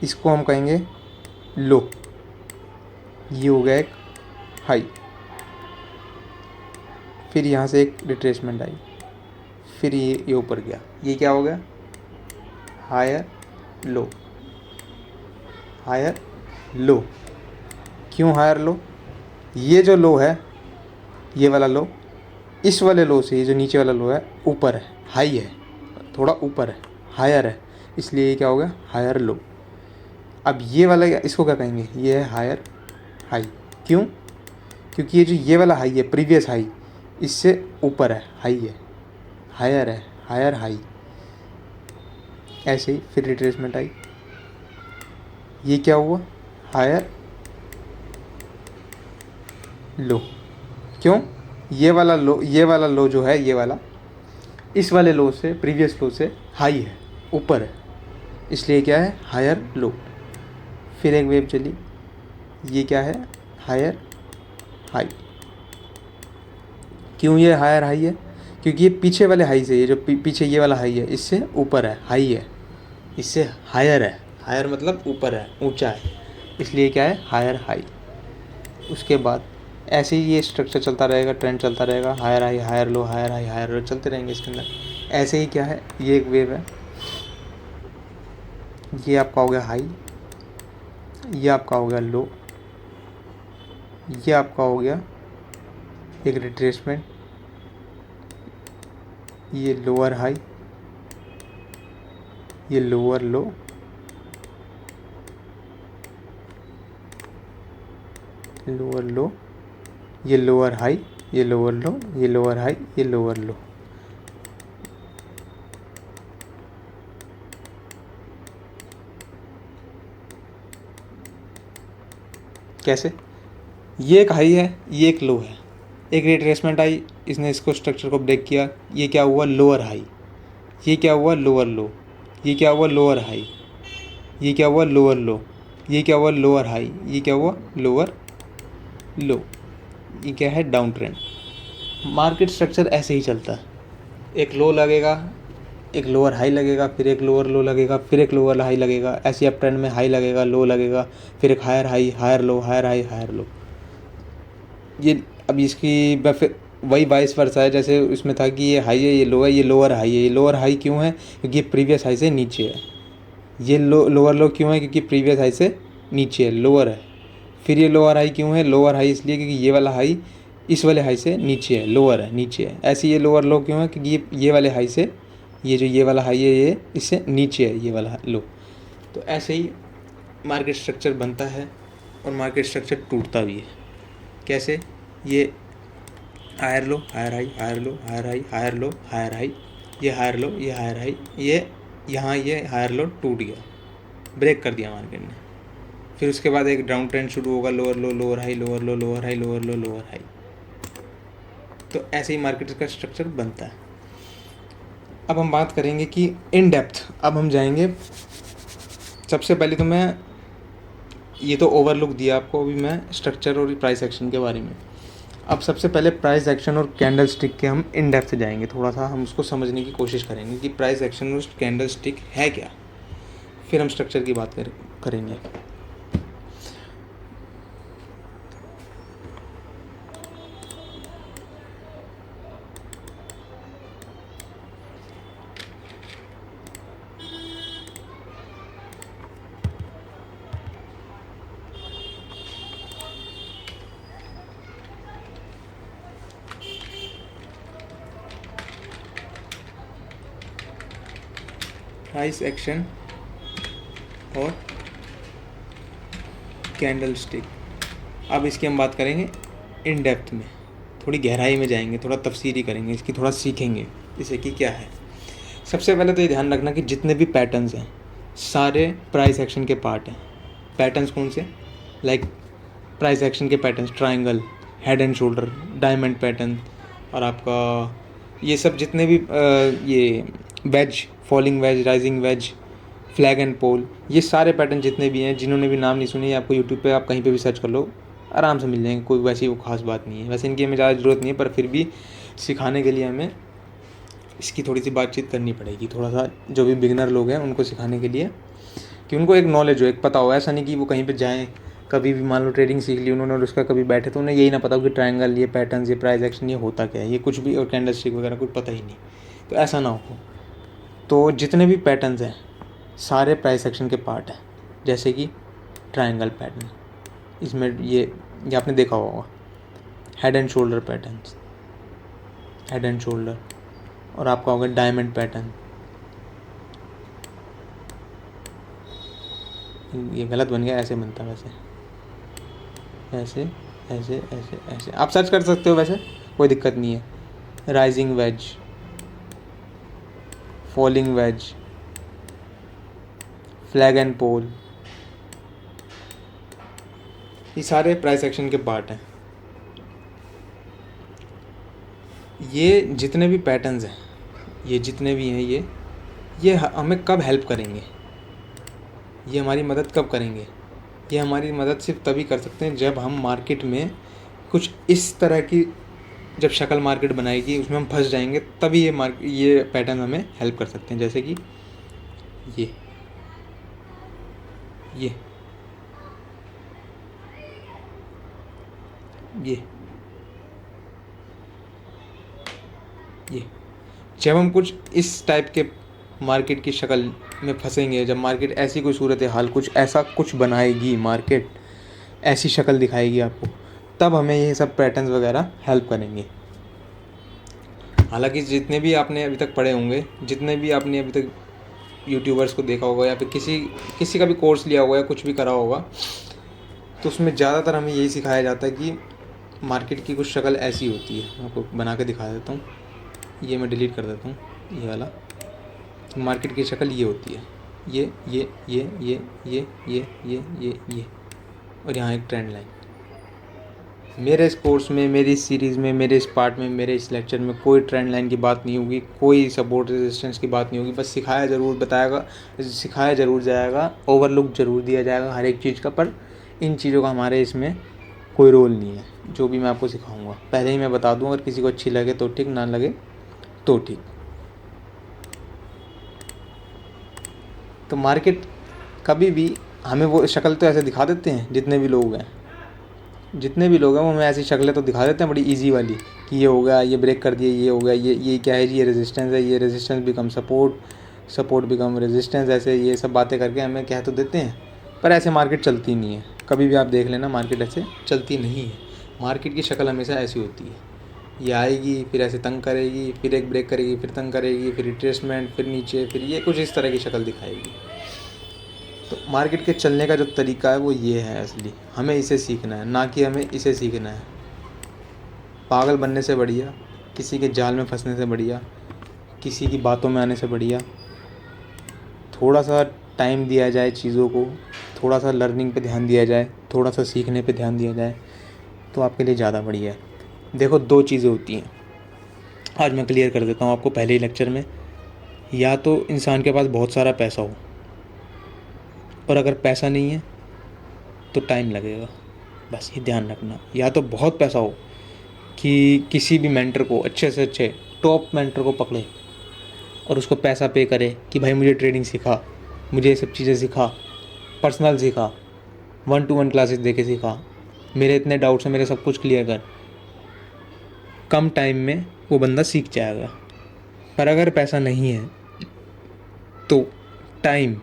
Speaker 1: इसको हम कहेंगे लो, ये हो गया एक हाई, फिर यहाँ से एक रिट्रेसमेंट आई, फिर ये ऊपर गया, ये क्या हो गया, हायर लो, हायर लो। क्यों हायर लो, ये जो लो है, ये वाला लो, इस वाले लो से ये जो नीचे वाला लो है ऊपर है, हाई है, थोड़ा ऊपर है, हायर है, इसलिए ये क्या हो गया, हायर लो। अब ये वाला इसको क्या कहेंगे, ये है हायर हाई। क्यों, क्योंकि ये जो ये वाला हाई है, प्रीवियस हाई, इससे ऊपर है, हाई है, हायर है, हायर हाई। ऐसे ही फिर रिट्रेसमेंट आई, ये क्या हुआ, हायर लो। क्यों, ये वाला लो, ये वाला लो जो है, ये वाला इस वाले लो से, प्रीवियस लो से हाई है, ऊपर है, इसलिए क्या है, हायर लो। फिर एक वेव चली, ये क्या है, हायर हाई। क्यों ये हायर हाई है, क्योंकि ये पीछे वाले हाई से, ये जो पीछे ये वाला हाई है, इससे ऊपर है, हाई है, इससे हायर है, हायर मतलब ऊपर है, ऊंचा है, इसलिए क्या है, हायर हाई। उसके बाद ऐसे ही ये स्ट्रक्चर चलता रहेगा, ट्रेंड चलता रहेगा, higher high higher low, higher high higher low, चलते रहेंगे इसके अंदर। ऐसे ही क्या है, ये एक वेव है, ये आपका हो गया हाई, ये आपका हो गया लो, ये आपका हो गया एक रिट्रेसमेंट, ये लोअर हाई, ये लोअर लो, लोअर लो, ये लोअर हाई, ये लोअर लो, ये लोअर हाई, ये लोअर लो। कैसे, ये एक हाई है, ये एक लो है, एक रिट्रेसमेंट आई, इसने इसको स्ट्रक्चर को ब्रेक किया, ये क्या हुआ, लोअर हाई, ये क्या हुआ, लोअर लो, ये क्या हुआ, लोअर हाई, ये क्या हुआ, लोअर लो, ये क्या हुआ, लोअर हाई, ये क्या हुआ, लोअर लो। ये क्या है, डाउन ट्रेंड। मार्केट स्ट्रक्चर ऐसे ही चलता है, एक लो लगेगा, एक लोअर हाई लगेगा, फिर एक लोअर लो लगेगा, फिर एक लोअर हाई लगेगा, ऐसे अप ट्रेंड में हाई लगेगा, लो लगेगा, फिर एक higher high, higher low, higher high, higher low. ये अब इसकी फिर वही वाइस वर्सा है, जैसे इसमें था कि ये हाई है, ये लो है, ये लोअर हाई है। ये लोअर हाई क्यों है, क्योंकि ये प्रीवियस हाई से नीचे है। ये लोअर लो क्यों है, क्योंकि प्रीवियस हाई से नीचे है, लोअर है। फिर ये लोअर हाई क्यों है, लोअर हाई इसलिए क्योंकि ये वाला हाई इस वाले हाई से नीचे है, लोअर है, नीचे है। ऐसे ये लोअर लो क्यों है, क्योंकि ये वाले हाई से, ये जो ये वाला हाई है, ये इससे नीचे है, ये वाला लो। तो ऐसे ही मार्केट स्ट्रक्चर बनता है और मार्केट स्ट्रक्चर टूटता भी है। कैसे, ये higher low, higher high, higher low, higher high, higher low, higher high, ये हायर लो, ये हायर हाई, ये यहाँ ये हायर लो टूट गया, ब्रेक कर दिया मार्केट ने। फिर उसके बाद एक डाउन ट्रेंड शुरू होगा, लोअर लो, लोअर हाई, लोअर लो, लोअर हाई, लोअर लो, लोअर हाई। तो ऐसे ही मार्केट का स्ट्रक्चर बनता है। अब हम बात करेंगे कि इन डेप्थ, अब हम जाएंगे। सबसे पहले तो मैं ये तो ओवरलुक दिया आपको, अभी मैं स्ट्रक्चर और प्राइस एक्शन के बारे में। अब सबसे पहले प्राइस एक्शन और कैंडल स्टिक के हम इन डेप्थ जाएंगे, थोड़ा सा हम उसको समझने की कोशिश करेंगे कि प्राइस एक्शन और कैंडल स्टिक है क्या। फिर हम स्ट्रक्चर की बात करेंगे। प्राइस एक्शन और कैंडल स्टिक, अब इसकी हम बात करेंगे इन डेप्थ में, थोड़ी गहराई में जाएंगे, थोड़ा तफसीरी करेंगे, इसकी थोड़ा सीखेंगे इसे कि क्या है। सबसे पहले तो ये ध्यान रखना कि जितने भी पैटर्न्स हैं सारे प्राइस एक्शन के पार्ट हैं। पैटर्न्स कौन से, लाइक प्राइस एक्शन के patterns, triangle, head and shoulder, diamond pattern, और आपका ये सब जितने भी ये wedge, falling wedge, rising wedge, flag and pole, ये सारे पैटर्न जितने भी हैं, जिन्होंने भी नाम नहीं सुने, आपको यूट्यूब पे आप कहीं पे भी सर्च कर लो, आराम से मिल जाएंगे, कोई वैसी वो खास बात नहीं है। वैसे इनकी हमें ज़्यादा ज़रूरत नहीं है, पर फिर भी सिखाने के लिए हमें इसकी थोड़ी सी बातचीत करनी पड़ेगी, थोड़ा सा जो भी बिगनर लोग हैं उनको सिखाने के लिए, कि उनको एक नॉलेज हो, एक पता हो। ऐसा नहीं कि वो कहीं पर जाएँ, कभी भी मान लो ट्रेडिंग सीख ली उन्होंने और उसका कभी बैठे तो उन्हें यही ना पता हो कि ट्रायंगल, ये पैटर्न, ये प्राइस एक्शन, ये होता क्या है, ये कुछ भी, और कैंडल स्टिक वगैरह कुछ पता ही नहीं। तो ऐसा ना हो। तो जितने भी पैटर्न्स हैं सारे प्राइस एक्शन के पार्ट हैं। जैसे कि ट्रायंगल पैटर्न, इसमें ये आपने देखा होगा, head and shoulder patterns, head and shoulder, और आपका होगा डायमंड पैटर्न। ये गलत बन गया, ऐसे बनता है वैसे, ऐसे ऐसे ऐसे ऐसे, आप सर्च कर सकते हो, वैसे कोई दिक्कत नहीं है। Rising wedge, falling wedge, flag and pole, ये सारे प्राइस एक्शन के पार्ट हैं। ये जितने भी पैटर्न्स हैं, ये जितने भी हैं, ये हमें कब हेल्प करेंगे, ये हमारी मदद कब करेंगे? ये हमारी मदद सिर्फ तभी कर सकते हैं जब हम मार्केट में कुछ इस तरह की, जब शक्ल मार्केट बनाएगी उसमें हम फंस जाएंगे, तभी ये पैटर्न हमें हेल्प कर सकते हैं। जैसे कि ये ये ये ये जब हम कुछ इस टाइप के मार्केट की शक्ल में फंसेंगे, जब मार्केट ऐसी कोई सूरत हाल, कुछ ऐसा कुछ बनाएगी, मार्केट ऐसी शक्ल दिखाएगी आपको, तब हमें ये सब पैटर्न्स वगैरह हेल्प करेंगे। हालांकि जितने भी आपने अभी तक पढ़े होंगे, जितने भी आपने अभी तक यूट्यूबर्स को देखा होगा, या फिर किसी का भी कोर्स लिया होगा या कुछ भी करा होगा, तो उसमें ज़्यादातर हमें यही सिखाया जाता है कि मार्केट की कुछ शक्ल ऐसी होती है। मैं आपको बना के दिखा देता हूँ, ये मैं डिलीट कर देता हूँ, ये वाला। मार्केट की शक्ल ये होती है, ये, और यहाँ एक ट्रेंड लाइन। मेरे इस कोर्स में, मेरी इस सीरीज़ में, मेरे इस पार्ट में, मेरे इस लेक्चर में कोई ट्रेंड लाइन की बात नहीं होगी, कोई सपोर्ट रेजिस्टेंस की बात नहीं होगी। बस सिखाया ज़रूर जाएगा, ओवरलुक ज़रूर दिया जाएगा हर एक चीज़ का, पर इन चीज़ों का हमारे इसमें कोई रोल नहीं है। जो भी मैं आपको सिखाऊंगा पहले ही मैं बता दूँ, अगर किसी को अच्छी लगे तो ठीक, ना लगे तो ठीक। तो मार्केट कभी भी हमें वो शक्ल तो ऐसे दिखा देते हैं, जितने भी लोग हैं वो हमें ऐसी शक्लें तो दिखा देते हैं बड़ी इजी वाली, कि ये हो गया, ये ब्रेक कर दिया, ये हो गया, ये क्या है जी, ये रेजिस्टेंस है, ये resistance become support, support become resistance, ऐसे ये सब बातें करके हमें कह तो देते हैं, पर ऐसे मार्केट चलती नहीं है। कभी भी आप देख लेना, मार्केट ऐसे चलती नहीं है। मार्केट की शक्ल हमेशा ऐसी होती है, ये आएगी, फिर ऐसे तंग करेगी, फिर एक ब्रेक करेगी, फिर तंग करेगी, फिर रिट्रेसमेंट, फिर नीचे, फिर ये कुछ इस तरह की शक्ल दिखाएगी। तो मार्केट के चलने का जो तरीका है वो ये है असली, हमें इसे सीखना है, ना कि हमें इसे सीखना है। पागल बनने से बढ़िया, किसी के जाल में फंसने से बढ़िया, किसी की बातों में आने से बढ़िया, थोड़ा सा टाइम दिया जाए चीज़ों को, थोड़ा सा लर्निंग पे ध्यान दिया जाए, थोड़ा सा सीखने पे ध्यान दिया जाए, तो आपके लिए ज़्यादा बढ़िया है। देखो, दो चीज़ें होती हैं, आज मैं क्लियर कर देता हूँ आपको पहले ही लेक्चर में। या तो इंसान के पास बहुत सारा पैसा हो, और अगर पैसा नहीं है तो टाइम लगेगा, बस ये ध्यान रखना। या तो बहुत पैसा हो कि किसी भी मेंटर को, अच्छे से अच्छे टॉप मेंटर को पकड़े और उसको पैसा पे करे कि भाई मुझे ट्रेडिंग सिखा, मुझे ये सब चीज़ें सिखा, पर्सनल सिखा, 1-to-1 क्लासेस दे के सिखा, मेरे इतने डाउट्स हैं, मेरे सब कुछ क्लियर कर। कम टाइम में वो बंदा सीख जाएगा। पर अगर पैसा नहीं है तो टाइम,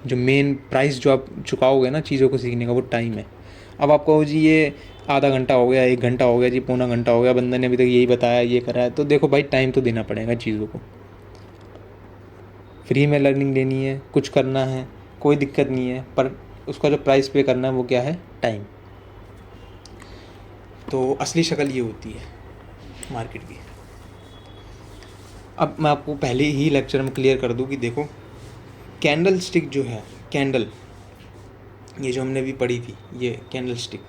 Speaker 1: जो मेन प्राइस जो आप चुकाओगे ना चीज़ों को सीखने का, वो टाइम है। अब आप कहो जी ये आधा घंटा हो गया, 1 घंटा हो गया जी, पौना घंटा हो गया, बंदे ने अभी तक यही बताया, ये करा है, तो देखो भाई टाइम तो देना पड़ेगा चीज़ों को। फ्री में लर्निंग लेनी है, कुछ करना है, कोई दिक्कत नहीं है, पर उसका जो प्राइस पे करना है वो क्या है? टाइम। तो असली शक्ल ये होती है मार्केट की। अब मैं आपको पहले ही लेक्चर में क्लियर कर दूं कि देखो, कैंडल स्टिक जो है, कैंडल, ये जो हमने भी पढ़ी थी, ये कैंडल स्टिक,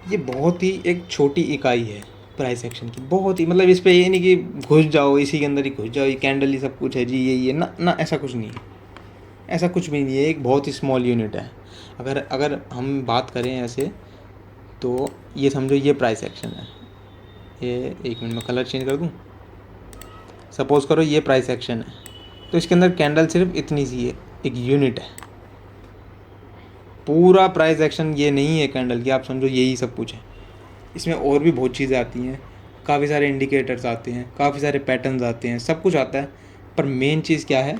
Speaker 1: ये बहुत ही एक छोटी इकाई है प्राइस एक्शन की, बहुत ही, मतलब इस पे ये नहीं कि घुस जाओ, इसी के अंदर ही घुस जाओ, ये कैंडल ही सब कुछ है जी, ये ना ना, ऐसा कुछ नहीं है, ऐसा कुछ भी नहीं है। एक बहुत ही स्मॉल यूनिट है। अगर हम बात करें ऐसे, तो ये समझो ये प्राइस एक्शन है। ये 1 मिनट में कलर चेंज कर दूँ, सपोज़ करो ये प्राइस एक्शन है, तो इसके अंदर कैंडल सिर्फ इतनी सी है, एक यूनिट है। पूरा प्राइस एक्शन ये नहीं है कैंडल की, आप समझो यही सब कुछ है। इसमें और भी बहुत चीज़ें आती हैं, काफ़ी सारे इंडिकेटर्स आते हैं, काफ़ी सारे पैटर्न्स आते हैं, सब कुछ आता है, पर मेन चीज़ क्या है?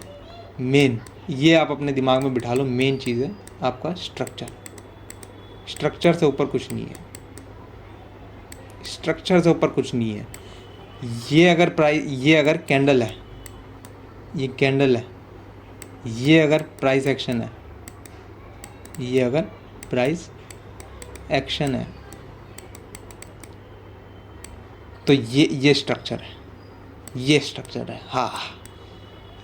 Speaker 1: मेन, ये आप अपने दिमाग में बिठा लो, मेन चीज़ है आपका स्ट्रक्चर। स्ट्रक्चर से ऊपर कुछ नहीं है, स्ट्रक्चर से ऊपर कुछ नहीं है। ये अगर कैंडल है, ये कैंडल है, ये अगर प्राइस एक्शन है, ये अगर प्राइस एक्शन है, तो ये स्ट्रक्चर है, ये स्ट्रक्चर है। हाँ,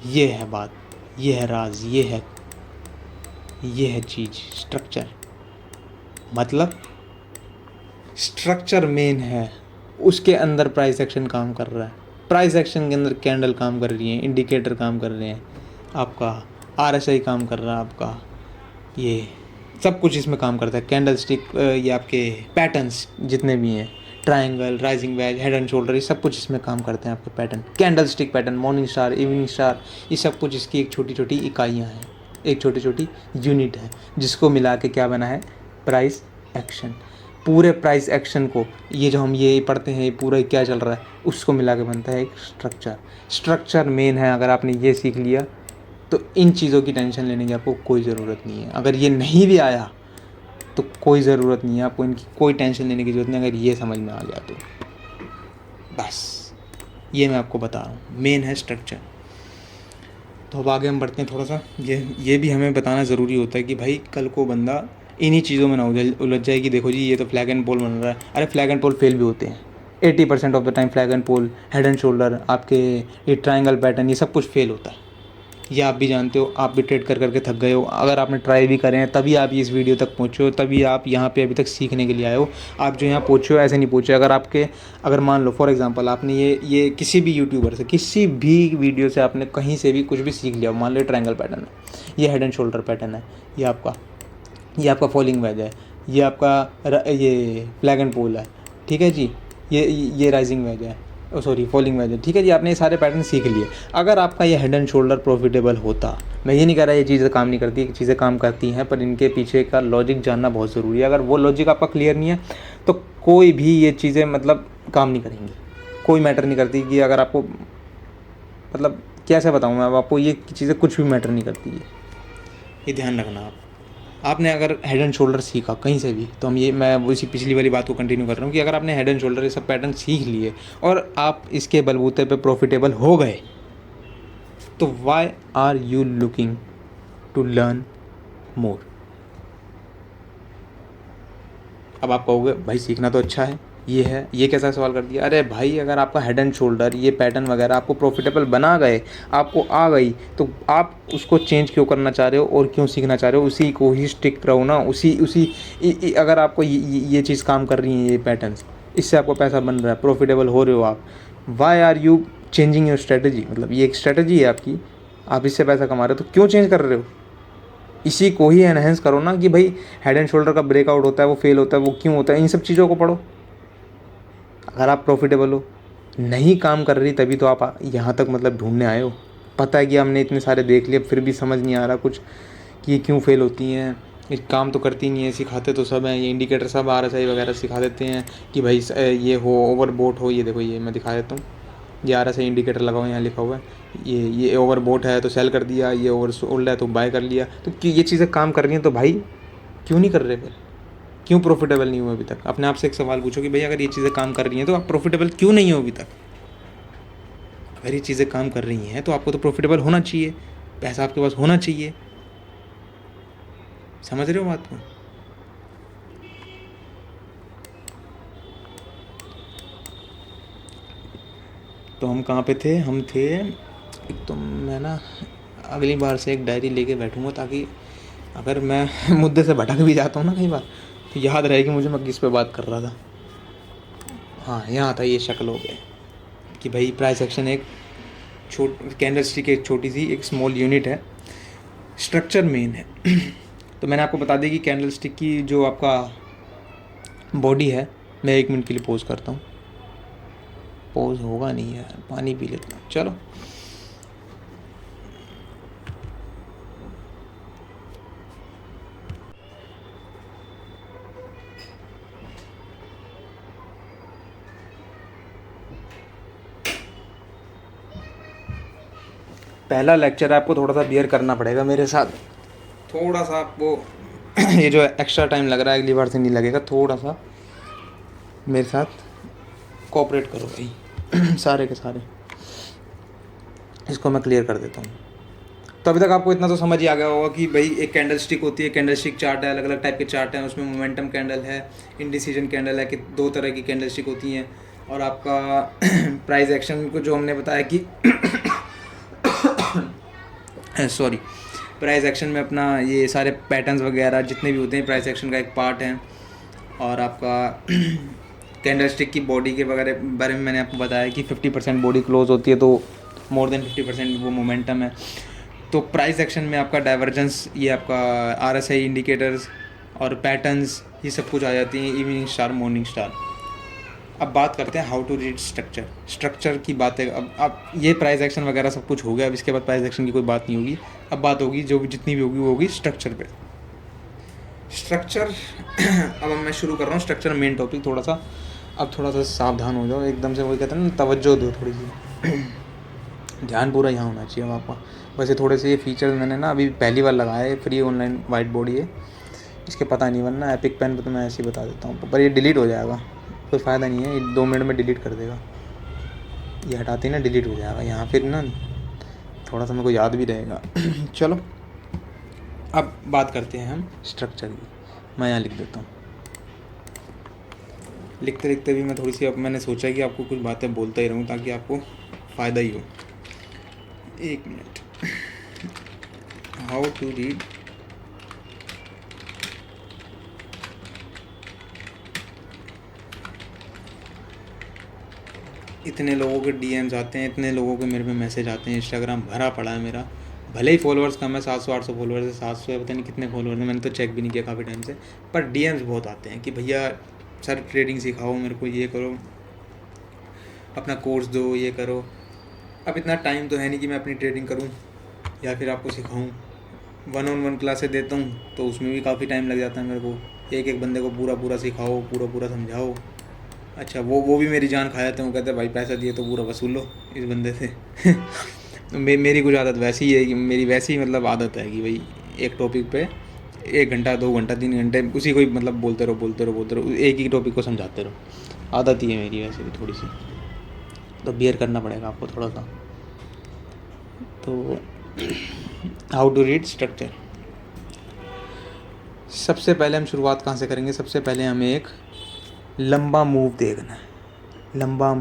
Speaker 1: ये है बात, ये है राज, ये है चीज़, स्ट्रक्चर। मतलब स्ट्रक्चर मेन है, उसके अंदर प्राइस एक्शन काम कर रहा है, प्राइस एक्शन के अंदर कैंडल काम कर रही है, इंडिकेटर काम कर रहे हैं, आपका RSI काम कर रहा है, आपका ये सब कुछ इसमें काम करता है। कैंडल स्टिक, ये आपके पैटर्न्स जितने भी हैं, triangle, rising veg, head and shoulder, ये सब कुछ इसमें काम करते हैं आपके pattern. Candle stick pattern, morning star, evening star, ये सब कुछ इसकी एक छोटी छोटी इकाइयाँ हैं, एक छोटी छोटी यूनिट है, जिसको मिला के क्या बना है? Price action. पूरे प्राइस एक्शन को, ये जो हम ये पढ़ते हैं, ये पूरा क्या चल रहा है, उसको मिला के बनता है एक स्ट्रक्चर। स्ट्रक्चर मेन है। अगर आपने ये सीख लिया तो इन चीज़ों की टेंशन लेने की आपको कोई ज़रूरत नहीं है। अगर ये नहीं भी आया तो कोई ज़रूरत नहीं है आपको, इनकी कोई टेंशन लेने की ज़रूरत नहीं, अगर ये समझ में आ गया तो बस। ये मैं आपको बता रहा हूँ, मेन है स्ट्रक्चर। तो अब आगे हम बढ़ते हैं थोड़ा सा। ये भी हमें बताना ज़रूरी होता है कि भाई कल को बंदा इन्हीं चीज़ों में ना उलझ जाए कि देखो जी ये तो फ्लैग एंड पोल बन रहा है। अरे फ्लैग एंड पोल फेल भी होते हैं 80% of the time. Flag and pole, head and shoulder, आपके ये ट्रायंगल पैटर्न, ये सब कुछ फेल होता है। ये आप भी जानते हो, आप भी ट्रेड कर करके थक गए हो। अगर आपने ट्राई भी करे हैं तभी आप इस वीडियो तक पहुँचे हो, तभी आप यहाँ पे अभी तक सीखने के लिए आए हो। आप जो यहाँ पहुँचे हो ऐसे नहीं पहुँचे। अगर मान लो फॉर एग्जांपल आपने ये किसी भी यूट्यूबर से, किसी भी वीडियो से आपने कहीं से भी कुछ भी सीख लिया, मान लो ट्रायंगल पैटर्न है, ये हेड एंड शोल्डर पैटर्न है, ये आपका फॉलिंग वेज है, ये आपका ये फ्लैग एंड पोल है, ठीक है जी, ये राइजिंग वेज है, सॉरी फॉलिंग वेज है, ठीक है जी। आपने ये सारे पैटर्न सीख लिए। अगर आपका ये हेड एंड शोल्डर प्रॉफिटेबल होता, मैं ये नहीं कह रहा ये चीज़ें काम नहीं करती, चीज़ें काम करती हैं, पर इनके पीछे का लॉजिक जानना बहुत ज़रूरी है। अगर वो लॉजिक आपका क्लियर नहीं है तो कोई भी ये चीज़ें मतलब काम नहीं करेंगी, कोई मैटर नहीं करती। कि अगर आपको मतलब कैसे बताऊँ मैं अब आपको, ये चीज़ें कुछ भी मैटर नहीं करती है, ये ध्यान रखना आप। आपने अगर हेड एंड शोल्डर सीखा कहीं से भी, तो मैं उसी पिछली वाली बात को कंटिन्यू कर रहा हूँ कि अगर आपने हेड एंड शोल्डर ये सब पैटर्न सीख लिए और आप इसके बलबूते पे प्रॉफिटेबल हो गए, तो why are you looking to learn more? अब आप कहोगे भाई सीखना तो अच्छा है, ये कैसा सवाल कर दिया? अरे भाई अगर आपका हेड एंड शोल्डर ये पैटर्न वगैरह आपको प्रॉफिटेबल बना गए, आपको आ गई, तो आप उसको चेंज क्यों करना चाह रहे हो और क्यों सीखना चाह रहे हो? उसी को ही स्टिक रहो ना, अगर आपको ये चीज़ काम कर रही है, ये पैटर्न्स, इससे आपको पैसा बन रहा है, प्रॉफिटेबल हो रहे हो आप, why are you changing your strategy? मतलब ये एक स्ट्रेटजी है आपकी, आप इससे पैसा कमा रहे हो तो क्यों चेंज कर रहे हो? इसी को ही एनहेंस करो ना कि भाई हेड एंड शोल्डर का ब्रेकआउट होता है, वो फेल होता है, वो क्यों होता है, इन सब चीज़ों को पढ़ो। अगर आप प्रॉफिटेबल हो, नहीं काम कर रही तभी तो आप यहाँ तक मतलब ढूंढने आए हो। पता है कि हमने इतने सारे देख लिए, फिर भी समझ नहीं आ रहा कुछ कि ये क्यों फेल होती हैं, ये काम तो करती नहीं है। सिखाते तो सब हैं, ये इंडिकेटर सब RSI वगैरह सिखा देते हैं कि भाई ये हो, ओवरबोट हो, ये देखो ये मैं दिखा देता हूँ, ये RSI इंडिकेटर लगा हुआ है, यहाँ लिखा हुआ है, ये ओवरबोट है तो सेल कर दिया, ये ओवर सोल्ड है तो बाय कर लिया। तो ये चीज़ें काम कर रही हैं तो भाई क्यों नहीं कर रहे फिर? क्यों प्रॉफिटेबल नहीं हुए अभी तक? अपने आप से एक सवाल पूछो कि भाई अगर ये चीज़ें काम कर रही हैं तो आप प्रॉफिटेबल क्यों नहीं हो अभी तक? अगर ये चीज़ें काम कर रही हैं तो आपको तो प्रॉफिटेबल होना चाहिए, पैसा आपके पास होना चाहिए। समझ रहे हो बात को? तो हम कहाँ पे थे? हम थे एक तो मैं ना अगली बार से एक डायरी लेके बैठूंगा, ताकि अगर मैं मुद्दे से भटक भी जाता हूँ ना कई बार, तो याद रहे कि मुझे मैं किस पे बात कर रहा था। हाँ, यहाँ था, ये शक्ल हो गया कि भाई प्राइस एक्शन एक कैंडल स्टिक एक छोटी सी एक स्मॉल यूनिट है, स्ट्रक्चर मेन है। तो मैंने आपको बता दिया कि कैंडल स्टिक की जो आपका बॉडी है, मैं 1 मिनट के लिए पॉज करता हूँ। पॉज होगा नहीं यार, पानी पी लेता हूँ, चलो। पहला लेक्चर आपको थोड़ा सा बियर करना पड़ेगा मेरे साथ, थोड़ा सा आपको ये जो एक्स्ट्रा टाइम लग रहा है अगली बार से नहीं लगेगा, थोड़ा सा मेरे साथ कोऑपरेट करो भाई सारे के सारे। इसको मैं क्लियर कर देता हूँ। तो अभी तक आपको इतना तो समझ ही आ गया होगा कि भाई एक कैंडल स्टिक होती है, कैंडल स्टिक चार्ट है, अलग अलग टाइप के चार्ट हैं, उसमें मोमेंटम कैंडल है, इंडिसीजन कैंडल है, कि 2 तरह की कैंडल स्टिक होती हैं। और आपका प्राइस एक्शन को जो हमने बताया कि सॉरी, प्राइस एक्शन में अपना ये सारे पैटर्न्स वगैरह जितने भी होते हैं प्राइस एक्शन का एक पार्ट है। और आपका कैंडल स्टिक की बॉडी के बारे में मैंने आपको बताया कि 50% बॉडी क्लोज होती है, तो मोर देन 50% वो मोमेंटम है। तो प्राइस एक्शन में आपका डाइवर्जेंस, ये आपका RSI इंडिकेटर्स और पैटर्न्स, ये सब कुछ आ जाती हैं, इवनिंग स्टार, मॉर्निंग स्टार। अब बात करते हैं हाउ टू रीड स्ट्रक्चर की बातें। अब ये प्राइस एक्शन वगैरह सब कुछ हो गया, अब इसके बाद प्राइस एक्शन की कोई बात नहीं होगी। अब बात होगी जो भी जितनी भी होगी वो होगी स्ट्रक्चर पे। स्ट्रक्चर अब मैं शुरू कर रहा हूँ स्ट्रक्चर मेन टॉपिक। थोड़ा सा अब थोड़ा सा सावधान हो जाओ एकदम से, वही कहते हैं ना, तवज्जो दो थोड़ी सी ध्यान पूरा यहाँ होना चाहिए अब आपका। वैसे थोड़े से ये फीचर्स मैंने ना अभी पहली बार लगाए, फ्री ऑनलाइन वाइट बोर्ड, ये इसके पता नहीं, वरना एपिक पेन पर तो मैं ऐसे ही बता देता हूँ, पर ये डिलीट हो जाएगा, कोई फ़ायदा नहीं है, ये 2 मिनट में डिलीट कर देगा। ये हटाते ही ना डिलीट हो जाएगा यहाँ, फिर ना थोड़ा सा मेरे को याद भी रहेगा। चलो अब बात करते हैं हम स्ट्रक्चर की। मैं यहाँ लिख देता हूँ, लिखते लिखते भी मैं थोड़ी सी, अब मैंने सोचा कि आपको कुछ बातें बोलता ही रहूँ ताकि आपको फ़ायदा ही हो। 1 मिनट। हाउ टू रीड इतने लोगों के DMs आते हैं, इतने लोगों के मेरे पे मैसेज आते हैं, इंस्टाग्राम भरा पड़ा है मेरा, भले ही फॉलोअर्स कम है, 700-800 फॉलोअर्स है, 700 है, पता नहीं कितने फॉलोअर्स हैं, मैंने तो चेक भी नहीं किया काफ़ी टाइम से, पर DMs बहुत आते हैं कि भैया सर ट्रेडिंग सिखाओ मेरे को, ये करो, अपना कोर्स दो, ये करो। अब इतना टाइम तो है नहीं कि मैं अपनी ट्रेडिंग करूं या फिर आपको सिखाऊं। 1-on-1 क्लासेस देता हूं तो उसमें भी काफ़ी टाइम लग जाता है मेरे को, एक बंदे को पूरा सिखाओ, पूरा समझाओ। अच्छा वो भी मेरी जान खा जाते हैं, वो कहते हैं भाई पैसा दिए तो पूरा वसूल लो इस बंदे से। तो मेरी कुछ आदत वैसी ही है कि मेरी वैसी मतलब आदत है कि भाई एक टॉपिक पे 1 घंटा 2 घंटा 3 घंटे उसी को ही मतलब बोलते रहो, एक ही टॉपिक को समझाते रहो। आदत ही है मेरी वैसे भी थोड़ी सी, तो बियर करना पड़ेगा आपको थोड़ा सा। तो हाउ टू रीड स्ट्रक्चर, सबसे पहले हम शुरुआत कहाँ से करेंगे? सबसे पहले हमें एक लंबा मूव देखना है। लंबा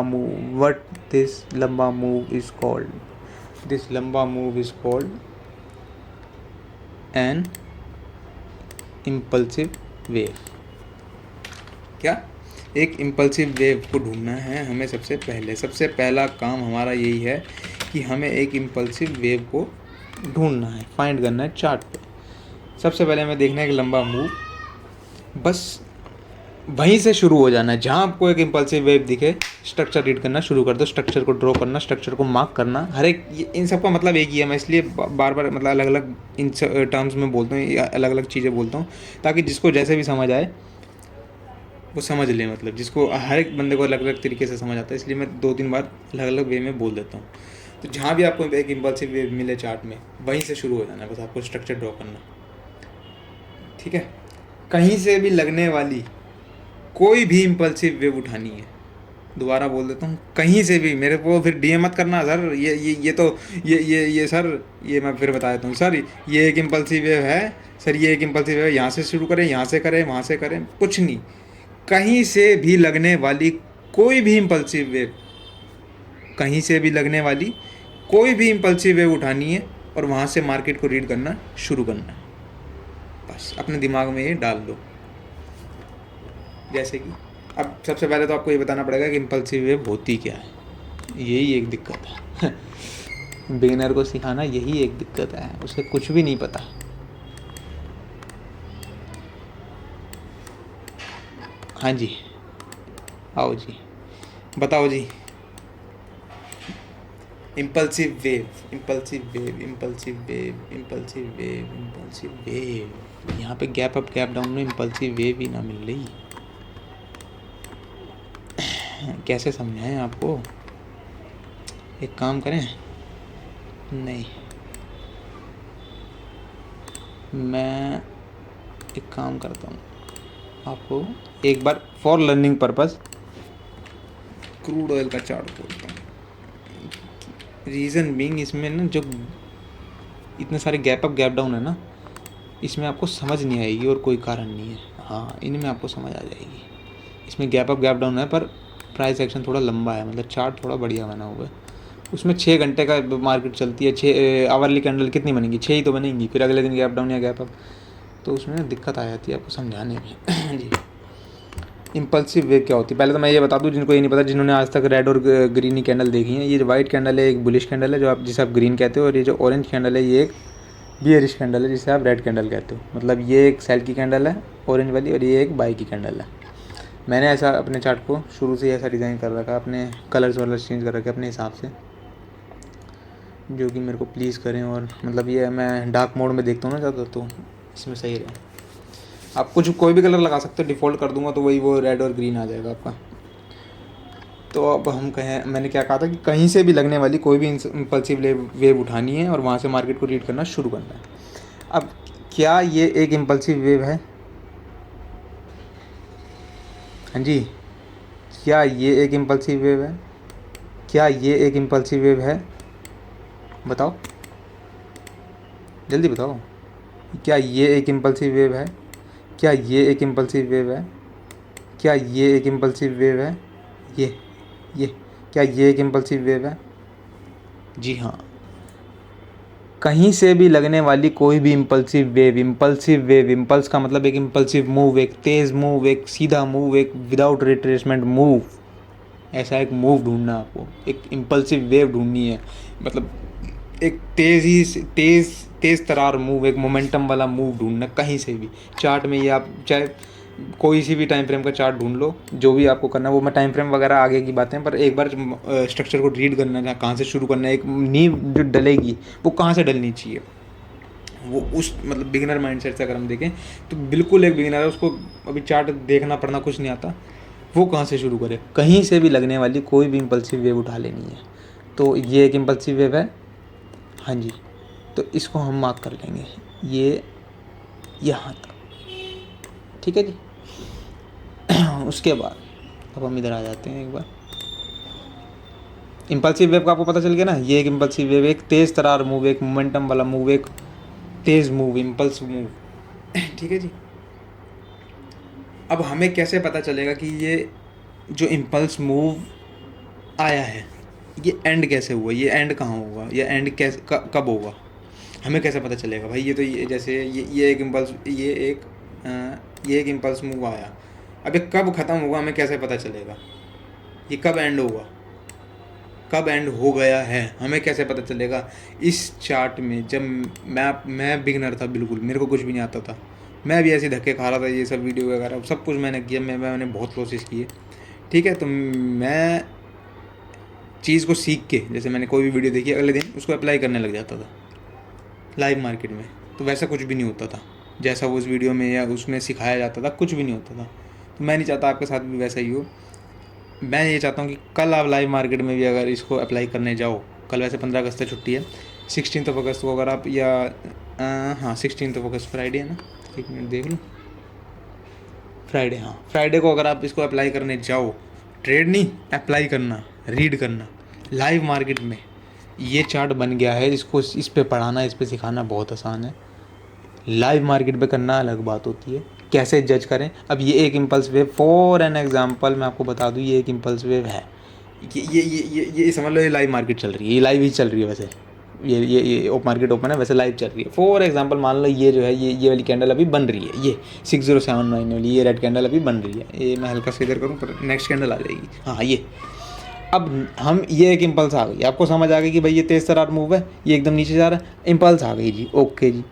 Speaker 1: मूव, व्हाट दिस लंबा मूव इज कॉल्ड? दिस लंबा move is called an impulsive wave. क्या? एक इम्पल्सिव वेव को ढूंढना है हमें। सबसे पहला काम हमारा यही है कि हमें एक इम्पल्सिव वेव को ढूंढना है, फाइंड करना है चार्ट पे। सबसे पहले हमें देखना है कि लंबा मूव, बस वहीं से शुरू हो जाना है। जहाँ आपको एक इम्पल्सिव वेव दिखे, स्ट्रक्चर रीड करना शुरू कर दो, स्ट्रक्चर को ड्रॉ करना, स्ट्रक्चर को मार्क करना। हर एक इन सब का मतलब एक ही है। मैं इसलिए बार बार मतलब अलग अलग इन टर्म्स में बोलता हूँ, अलग अलग चीज़ें बोलता हूँ, ताकि जिसको जैसे भी समझ आए वो समझ ले। मतलब जिसको हर एक बंदे को अलग अलग तरीके से समझ आता है, इसलिए मैं 2-3 बार अलग अलग वे में बोल देता हूँ। तो जहाँ भी आपको एक इम्पल्सिव वेव मिले चार्ट में, वहीं से शुरू हो जाना है, बस आपको स्ट्रक्चर ड्रॉ करना, ठीक है। कहीं से भी लगने वाली कोई भी इम्पल्सिव वेव उठानी है। दोबारा बोल देता हूँ, कहीं से भी। मेरे को फिर DM मत करना सर, ये सर, ये मैं फिर बता देता हूँ सर, ये एक इम्पल्सिव वेव है सर, ये एक इम्पल्सिव वेव, यहाँ से शुरू करें, यहाँ से करें, वहाँ से करें, कुछ नहीं। कहीं से भी लगने वाली कोई भी इम्पल्सिव वेव, कहीं से भी लगने वाली कोई भी इम्पल्सिव वेव उठानी है और वहाँ से मार्केट को रीड करना शुरू करना है। बस अपने दिमाग में ये डाल दो। जैसे कि अब सबसे पहले तो आपको ये बताना पड़ेगा कि इम्पल्सिव वेव होती क्या है। यही एक दिक्कत है। बिगिनर को सिखाना यही एक दिक्कत है, उसे कुछ भी नहीं पता। हाँ जी, आओ जी, बताओ जी। Impulsive wave, impulsive wave, impulsive wave, impulsive wave, impulsive wave. यहाँ पे गैप अप गैप डाउन में इम्पल्सिव वेव ही ना मिल रही। कैसे समझाएं आपको? एक काम करें, नहीं, मैं एक काम करता हूँ, आपको एक बार for learning purpose crude oil का चार्ट बोलता हूँ। रीज़न बीइंग इसमें ना जो इतने सारे गैप अप गैप डाउन है ना, इसमें आपको समझ नहीं आएगी और कोई कारण नहीं है। हाँ, इनमें आपको समझ आ जाएगी। इसमें गैप अप गैप डाउन है पर प्राइस एक्शन थोड़ा लंबा है, मतलब चार्ट थोड़ा बढ़िया बना हुआ है। उसमें 6 घंटे का मार्केट चलती है, 6 आवरली कैंडल कितनी बनेंगी, 6 ही तो बनेंगी, फिर अगले दिन गैप डाउन या गैप अप, तो उसमें ना दिक्कत आ जाती है आपको समझाने में। जी, इम्पल्सिव वेव क्या होती है, पहले तो मैं ये बता दूं जिनको ये नहीं पता, जिन्होंने आज तक रेड और ग्रीन ही कैंडल देखी है। ये जो वाइट कैंडल है एक बुलिश कैंडल है जो आप जिसे आप ग्रीन कहते हो, और ये जो ऑरेंज कैंडल है ये एक बियरिश कैंडल है जिसे आप रेड कैंडल कहते हो। मतलब ये एक सेल की कैंडल है ऑरेंज वाली, और ये एक बाई की कैंडल है। मैंने ऐसा अपने चार्ट को शुरू से ऐसा डिज़ाइन कर रखा, अपने कलर्स वलर्स चेंज कर रखे अपने हिसाब से, जो कि मेरे को प्लीज़ करें। और मतलब ये मैं डार्क मोड में देखता हूँ ना ज़्यादा, तो इसमें सही रहे। आप कुछ कोई भी कलर लगा सकते हो, डिफ़ॉल्ट कर दूंगा तो वही वो रेड और ग्रीन आ जाएगा आपका। तो अब हम कहें, मैंने क्या कहा था कि कहीं से भी लगने वाली कोई भी इम्पल्सिव वेव उठानी है और वहाँ से मार्केट को रीड करना शुरू करना है। अब क्या ये एक इम्पल्सिव वेव है? हाँ जी, क्या ये एक इम्पल्सिव वेव है? क्या ये एक इम्पल्सिव वेव है? बताओ, जल्दी बताओ, क्या ये एक इम्पल्सिव वेव है? क्या ये एक इम्पल्सिव वेव है? क्या ये एक इम्पल्सिव वेव है? ये क्या ये एक इम्पल्सिव वेव है? जी हाँ, कहीं से भी लगने वाली कोई भी इम्पल्सिव वेव, इम्पल्स का मतलब एक इम्पल्सिव मूव, एक तेज़ मूव, एक सीधा मूव, एक विदाउट रिट्रेसमेंट मूव, ऐसा एक मूव ढूंढना आपको, एक इम्पल्सिव वेव ढूंढनी है। मतलब एक तेज़ तरार मूव, एक मोमेंटम वाला मूव ढूंढना कहीं से भी चार्ट में। ये आप चाहे कोई सी भी टाइम फ्रेम का चार्ट ढूंढ लो, जो भी आपको करना है वो, मैं टाइम फ्रेम वगैरह आगे की बातें, पर एक बार स्ट्रक्चर को रीड करना है, कहाँ से शुरू करना है, एक नींव जो डलेगी वो कहाँ से डलनी चाहिए, वो उस मतलब बिगिनर माइंडसेट से अगर हम देखें तो बिल्कुल एक बिगिनर है, उसको अभी चार्ट देखना पढ़ना कुछ नहीं आता, वो कहाँ से शुरू करे? कहीं से भी लगने वाली कोई भी इम्पल्सिव वेव उठा लेनी है। तो ये एक इम्पल्सिव वेव है, हाँ जी, तो इसको हम मार्क कर लेंगे ये यहाँ तक, ठीक है जी। उसके बाद अब हम इधर आ जाते हैं। एक बार इम्पल्सिव वेव का आपको पता चल गया ना, ये एक इम्पल्सिव वेव, एक तेज़ तरार मूव, एक मोमेंटम वाला मूव, एक तेज़ मूव, इम्पल्स मूव, ठीक है जी। अब हमें कैसे पता चलेगा कि ये जो इम्पल्स मूव आया है ये एंड कैसे हुआ, ये एंड कहाँ होगा, ये एंड कैसे कब होगा, हमें कैसे पता चलेगा भाई? ये तो ये जैसे ये एक इम्पल्स, ये एक इम्पल्स मूव आया, अब ये कब ख़त्म होगा हमें कैसे पता चलेगा? ये कब एंड होगा, कब एंड हो गया है, हमें कैसे पता चलेगा? इस चार्ट में जब मैं बिगनर था, बिल्कुल मेरे को कुछ भी नहीं आता था, मैं भी ऐसे धक्के खा रहा था, ये सब वीडियो वगैरह सब कुछ मैंने किया, मैंने बहुत कोशिश की है, ठीक है। तो मैं चीज़ को सीख के, जैसे मैंने कोई भी वीडियो देखी अगले दिन उसको अप्लाई करने लग जाता था लाइव मार्केट में, तो वैसा कुछ भी नहीं होता था जैसा वो उस वीडियो में या उसमें सिखाया जाता था, कुछ भी नहीं होता था। तो मैं नहीं चाहता आपके साथ भी वैसा ही हो। मैं ये चाहता हूँ कि कल आप लाइव मार्केट में भी अगर इसको अप्लाई करने जाओ, कल वैसे 15 अगस्त से छुट्टी है, 16 अगस्त को अगर आप, या हाँ 16 अगस्त फ्राइडे है ना, एक मिनट देख लूँ, फ्राइडे, हाँ फ्राइडे को अगर आप इसको अप्लाई करने जाओ, ट्रेड नहीं अप्लाई करना, रीड करना लाइव मार्केट में, ये चार्ट बन गया है, इसको इस पे पढ़ाना, इस पे सिखाना बहुत आसान है। लाइव मार्केट पे करना अलग बात होती है। कैसे जज करें? अब ये एक impulse wave, for an example मैं आपको बता दूं, ये एक इम्पल्स वेव है, ये समझ लो ये लाइव मार्केट चल रही है, ये लाइव ही चल रही है वैसे, ये मार्केट ओपन है वैसे लाइव चल रही है। फॉर एग्जांपल मान लो ये जो है ये वाली कैंडल अभी बन रही है, ये 6079 वाली ये रेड कैंडल अभी बन रही है, ये मैं हल्का सा इधर करूँ पर नेक्स्ट कैंडल आ जाएगी, हाँ ये। अब हम ये एक इम्पल्स आ गई, आपको समझ आ गई कि भाई ये तेज़ तरार मूव है, ये एकदम नीचे जा रहा है, इम्पल्स आ गई जी, ओके जी।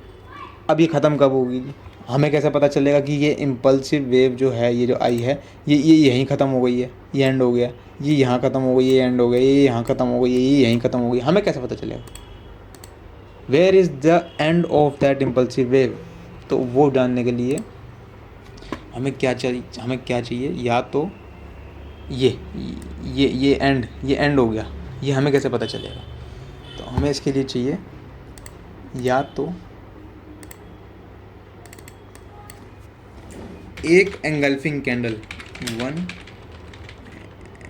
Speaker 1: अब ये ख़त्म कब होगी जी? हमें कैसे पता चलेगा कि ये इम्पल्सिव वेव जो है, ये जो आई है, ये यहीं ख़त्म हो गई है, ये एंड हो गया, ये यहाँ ख़त्म हो गई, ये एंड हो गया, ये यहाँ ख़त्म हो गई, ये यहीं ख़त्म हो गई, हमें कैसे पता चलेगा? Where is the end of that impulsive wave? तो वो जानने के लिए हमें क्या चाहिए, या तो ये एंड हो गया, ये हमें कैसे पता चलेगा? तो हमें इसके लिए चाहिए या तो एक engulfing candle, one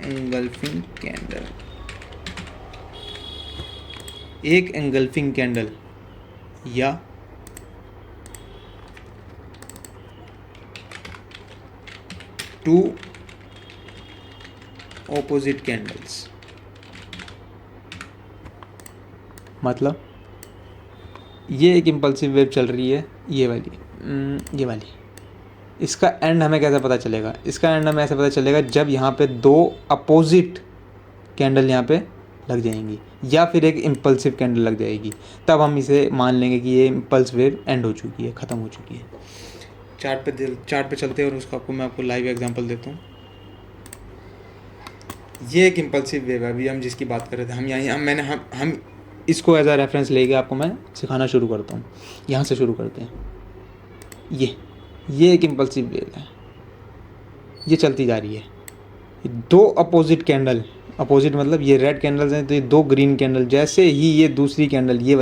Speaker 1: engulfing candle, एक एंगल्फिंग कैंडल, या टू ऑपोजिट कैंडल्स। मतलब ये एक इम्पल्सिव वेव चल रही है, ये वाली। इसका एंड हमें कैसे पता चलेगा? इसका एंड हमें ऐसे पता चलेगा जब यहाँ पे दो अपोजिट कैंडल यहाँ पे लग जाएंगी या फिर एक इम्पल्सिव कैंडल लग जाएगी, तब हम इसे मान लेंगे कि ये इम्पल्स वेव एंड हो चुकी है, ख़त्म हो चुकी है। चार्ट पे चलते हैं और उसका मैं आपको लाइव एग्जांपल देता हूँ। ये एक इम्पल्सिव वेव है, अभी हम जिसकी बात कर रहे थे। हम इसको एज अ रेफरेंस लेके आपको मैं सिखाना शुरू करता हूँ। यहाँ से शुरू करते हैं। ये एक इम्पल्सिव वेव है, ये चलती जा रही है। दो अपोजिट कैंडल, अपोजिट मतलब ये रेड कैंडल्स हैं तो ये दो ग्रीन कैंडल, जैसे ही ये दूसरी कैंडल ये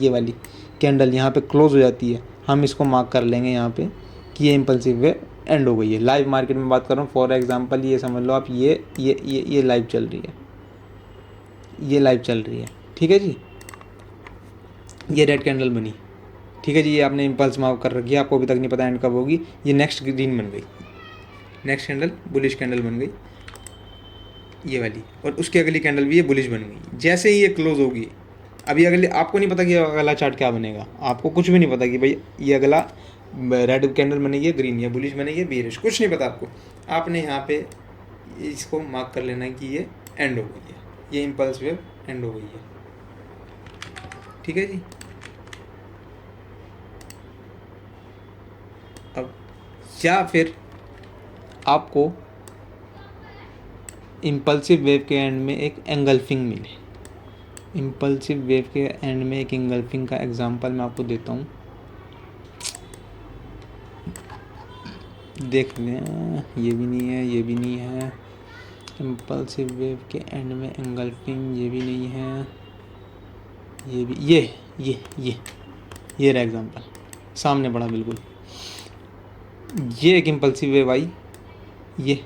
Speaker 1: वाली कैंडल यहाँ पे क्लोज हो जाती है, हम इसको मार्क कर लेंगे यहाँ पे कि ये इम्पल्सिव वेव एंड हो गई है। लाइव मार्केट में बात कर रहा हूँ। फॉर एग्जांपल ये समझ लो आप, ये लाइव चल रही है, ये लाइव चल रही है, ठीक है जी। ये रेड कैंडल बनी, ठीक है जी। ये आपने इम्पल्स मार्क कर रखी है, आपको अभी तक नहीं पता एंड कब होगी। ये नेक्स्ट ग्रीन बन गई, नेक्स्ट कैंडल बुलिश कैंडल बन गई ये वाली, और उसकी अगली कैंडल भी ये बुलिश बन गई। जैसे ही ये क्लोज होगी, अभी अगले आपको नहीं पता कि अगला चार्ट क्या बनेगा, आपको कुछ भी नहीं पता कि भाई ये अगला रेड कैंडल बनेगी, ग्रीन या बुलिश बनेगी, बीरिश, कुछ नहीं पता आपको। आपने यहाँ पे इसको मार्क कर लेना है कि ये एंड हो गई है, ये इम्पल्स वेव एंड हो गई है, ठीक है जी। अब या फिर आपको इम्पल्सिव वेव के एंड में एक एंगल्फिंग मिले, इम्पल्सिव वेव के एंड में एक एंगल्फिंग का एग्जांपल मैं आपको देता हूँ, देख लें। ये भी नहीं है, ये भी नहीं है। इम्पल्सिव वेव के एंड में एंगल्फिंग, ये भी नहीं है, ये भी, ये रहा एग्जांपल, सामने पड़ा बिल्कुल। ये एक इम्पल्सिव वेव आई, ये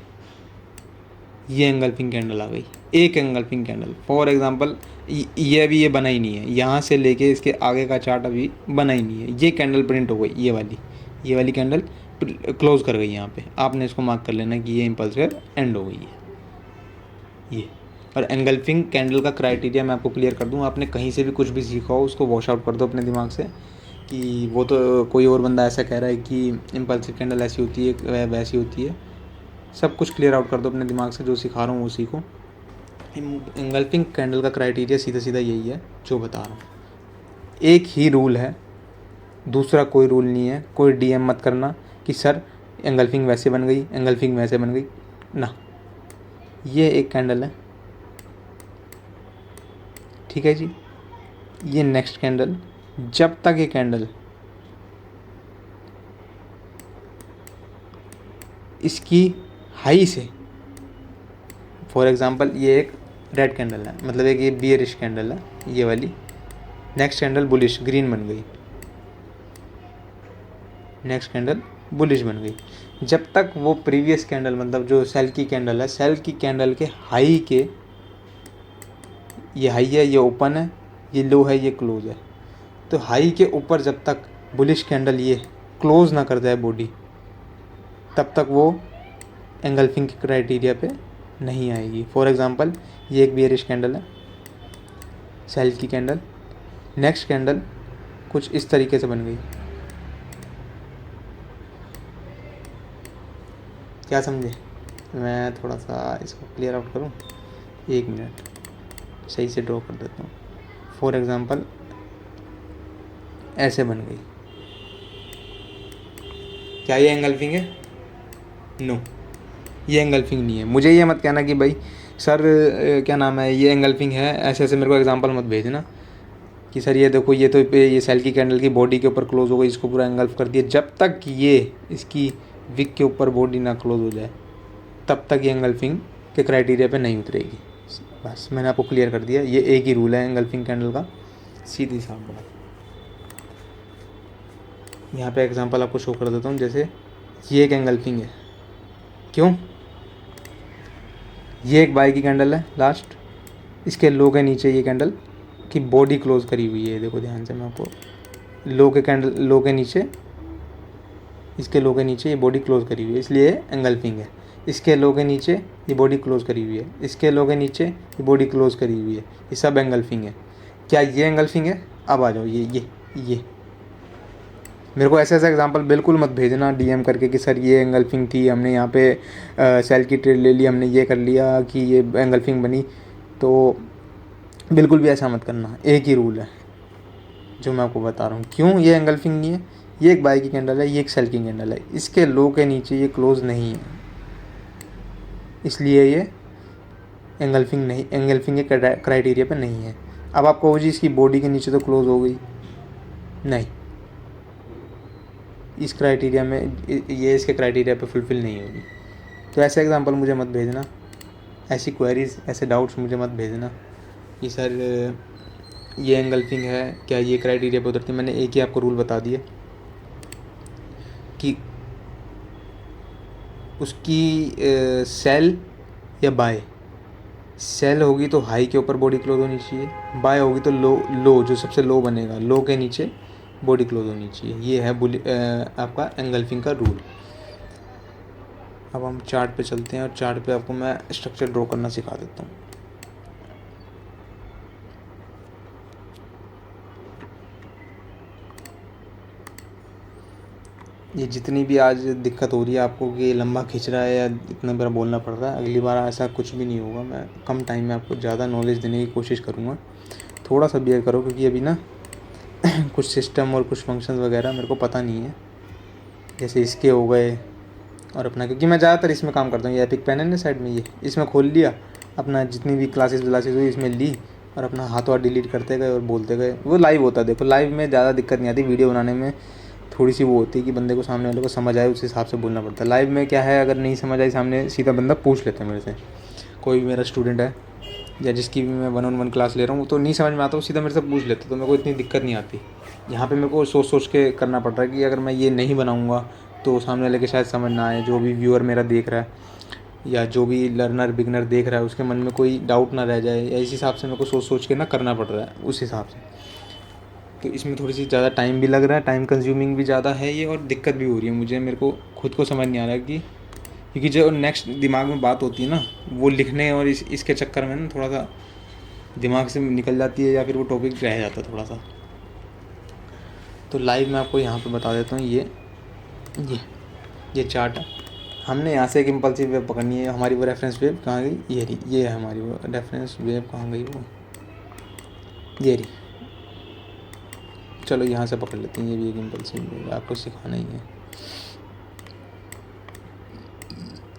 Speaker 1: एंगल्फिंग कैंडल आ गई, एक एंगल्फिंग कैंडल। फॉर एग्जांपल ये अभी ये बना ही नहीं है, यहाँ से लेके इसके आगे का चार्ट अभी बना ही नहीं है। ये कैंडल प्रिंट हो गई, ये वाली कैंडल क्लोज कर गई यहाँ पे। आपने इसको मार्क कर लेना कि ये इम्पल्स वेव एंड हो गई है ये। और एंगल्फिंग कैंडल का क्राइटेरिया मैं आपको क्लियर कर दूँ। आपने कहीं से भी कुछ भी सीखा हो उसको वॉश आउट कर दो अपने दिमाग से, कि वो तो कोई और बंदा ऐसा कह रहा है कि इम्पल्सिव कैंडल ऐसी होती है, वैसी होती है। सब कुछ क्लियर आउट कर दो अपने दिमाग से, जो सिखा रहा हूँ वो सीखो। एंगल्फिंग कैंडल का क्राइटेरिया सीधा यही है जो बता रहा हूँ। एक ही रूल है, दूसरा कोई रूल नहीं है। कोई डीएम मत करना कि सर एंगल्फिंग वैसे बन गई, एंगल्फिंग वैसे बन गई ना। ये एक कैंडल है, ठीक है जी। ये नेक्स्ट कैंडल, जब तक ये कैंडल इसकी हाई से, फॉर एग्जांपल ये एक रेड कैंडल है, मतलब एक ये बियरिश कैंडल है ये वाली। नेक्स्ट कैंडल बुलिश, ग्रीन बन गई, नेक्स्ट कैंडल बुलिश बन गई। जब तक वो प्रीवियस कैंडल, मतलब जो सेल की कैंडल है, सेल की कैंडल के हाई के, ये हाई है, ये ओपन है, ये लो है, ये क्लोज है, तो हाई के ऊपर जब तक बुलिश कैंडल ये क्लोज ना कर जाए बॉडी, तब तक वो एंगल्फिंग के क्राइटेरिया पे नहीं आएगी। फॉर एग्जांपल ये एक बियरिश कैंडल है, सेल की कैंडल, नेक्स्ट कैंडल कुछ इस तरीके से बन गई। क्या समझे? मैं थोड़ा सा इसको क्लियर आउट करूं, एक मिनट, सही से ड्रॉ कर देता हूँ। फॉर एग्जांपल ऐसे बन गई, क्या ये एंगल्फिंग है? नो, ये एंगल्फिंग नहीं है। मुझे ये मत कहना कि भाई सर क्या नाम है, ये एंगल्फिंग है, ऐसे ऐसे मेरे को एग्जांपल मत भेजना कि सर ये देखो ये तो ये सेल की कैंडल की बॉडी के ऊपर क्लोज हो गई, इसको पूरा एंगल्फ कर दिया। जब तक ये इसकी विक के ऊपर बॉडी ना क्लोज हो जाए, तब तक ये एंगल्फिंग के क्राइटेरिया पे नहीं उतरेगी। बस मैंने आपको क्लियर कर दिया। ये एक ही रूल है एंगल्फिंग कैंडल का। सीधी साफ बात। यहाँ पे एग्जांपल आपको शो कर देता हूँ। जैसे ये एक एंगल्फिंग है, क्यों? ये एक बाई की कैंडल है लास्ट, इसके लो के नीचे ये कैंडल की बॉडी क्लोज करी हुई है। देखो ध्यान से, मैं आपको लो के कैंडल, लो के नीचे, इसके लो के नीचे ये बॉडी क्लोज करी हुई है, इसलिए एंगल्फिंग है। इसके लो के नीचे ये बॉडी क्लोज करी हुई है, इसके लो के नीचे ये बॉडी क्लोज करी हुई है, ये सब एंगल्फिंग है। क्या ये एंगल्फिंग है? अब आ जाओ, ये मेरे को ऐसे एग्जांपल बिल्कुल मत भेजना डीएम करके कि सर ये एंगल्फिंग थी, हमने यहाँ पे सेल की ट्रेड ले ली, हमने ये कर लिया कि ये एंगल्फिंग बनी। तो बिल्कुल भी ऐसा मत करना। एक ही रूल है जो मैं आपको बता रहा हूँ। क्यों ये एंगल्फिंग नहीं है? ये एक बाई की कैंडल है, ये एक सेल की कैंडल है, इसके लो के नीचे ये क्लोज नहीं है, इसलिए ये एंगल्फिंग नहीं, एंगल्फिंग के क्राइटेरिया पे नहीं है। अब आप कहो जी इसकी बॉडी के नीचे तो क्लोज हो गई, नहीं, इस क्राइटेरिया में ये इसके क्राइटेरिया पे फुलफ़िल नहीं होगी। तो ऐसे एग्जांपल मुझे मत भेजना, ऐसी क्वेरीज, ऐसे डाउट्स मुझे मत भेजना कि सर ये एंगल्फिंग है, क्या ये क्राइटेरिया पे उतरती है। मैंने एक ही आपको रूल बता दिया कि उसकी सेल या बाय, सेल होगी तो हाई के ऊपर बॉडी क्लोज होनी चाहिए, बाय होगी तो लो जो सबसे लो बनेगा, लो के नीचे बॉडी क्लोज होनी चाहिए। ये है आपका एंगल्फिंग का रूल। अब हम चार्ट पे चलते हैं और चार्ट पे आपको मैं स्ट्रक्चर ड्रॉ करना सिखा देता हूँ। ये जितनी भी आज दिक्कत हो रही है आपको कि लंबा खींच रहा है या इतना बड़ा बोलना पड़ रहा है, अगली बार ऐसा कुछ भी नहीं होगा। मैं कम टाइम में आपको ज़्यादा नॉलेज देने की कोशिश करूँगा। थोड़ा सा बियर करो, क्योंकि अभी ना कुछ सिस्टम और कुछ फंक्शंस वगैरह मेरे को पता नहीं है। जैसे इसके हो गए और अपना, क्योंकि मैं ज़्यादातर इसमें काम करता हूँ। ये एपिक पेन है ना साइड में, ये इसमें खोल लिया, अपना जितनी भी क्लासेस हुई इसमें ली और अपना हाथों हाथ डिलीट करते गए और बोलते गए। वो लाइव होता है। देखो लाइव में ज़्यादा दिक्कत नहीं आती, वीडियो बनाने में थोड़ी सी वो होती है कि बंदे को, सामने वाले को समझ आए उस हिसाब से बोलना पड़ता है। लाइव में क्या है, अगर नहीं समझ आई सामने, सीधा बंदा पूछ लेता है मेरे से। कोई भी मेरा स्टूडेंट है या जिसकी भी मैं 1-on-1 क्लास ले रहा हूँ, तो नहीं समझ में आता, वो सीधा मेरे से पूछ लेते, तो मेरे को इतनी दिक्कत नहीं आती। यहाँ पे मेरे को सोच सोच के करना पड़ रहा है कि अगर मैं ये नहीं बनाऊँगा तो सामने वाले के शायद समझ ना आए, जो भी व्यूअर मेरा देख रहा है या जो भी लर्नर बिगनर देख रहा है उसके मन में कोई डाउट ना रह जाए। इस हिसाब से मेरे को सोच सोच के ना करना पड़ रहा है उस हिसाब से। तो इसमें थोड़ी सी ज़्यादा टाइम भी लग रहा है, टाइम कंज्यूमिंग भी ज़्यादा है ये, और दिक्कत भी हो रही है मुझे। मेरे को खुद को समझ नहीं आ रहा है कि, क्योंकि जो नेक्स्ट दिमाग में बात होती है ना, वो लिखने और इसके चक्कर में ना थोड़ा सा दिमाग से निकल जाती है या फिर वो टॉपिक रह जाता है थोड़ा सा। तो लाइव मैं आपको यहाँ पे बता देता हूँ। ये चार्ट है। हमने यहाँ से एक इम्पल्सिव वेव पकड़नी है। हमारी वो रेफरेंस वेव कहाँ गई? ये रही, ये है हमारी वो रेफरेंस वेव। कहाँ गई वो? ये रही। चलो यहाँ से पकड़ लेते हैं। ये भी एक इम्पल्सिव वेव, आपको सिखाना ही है।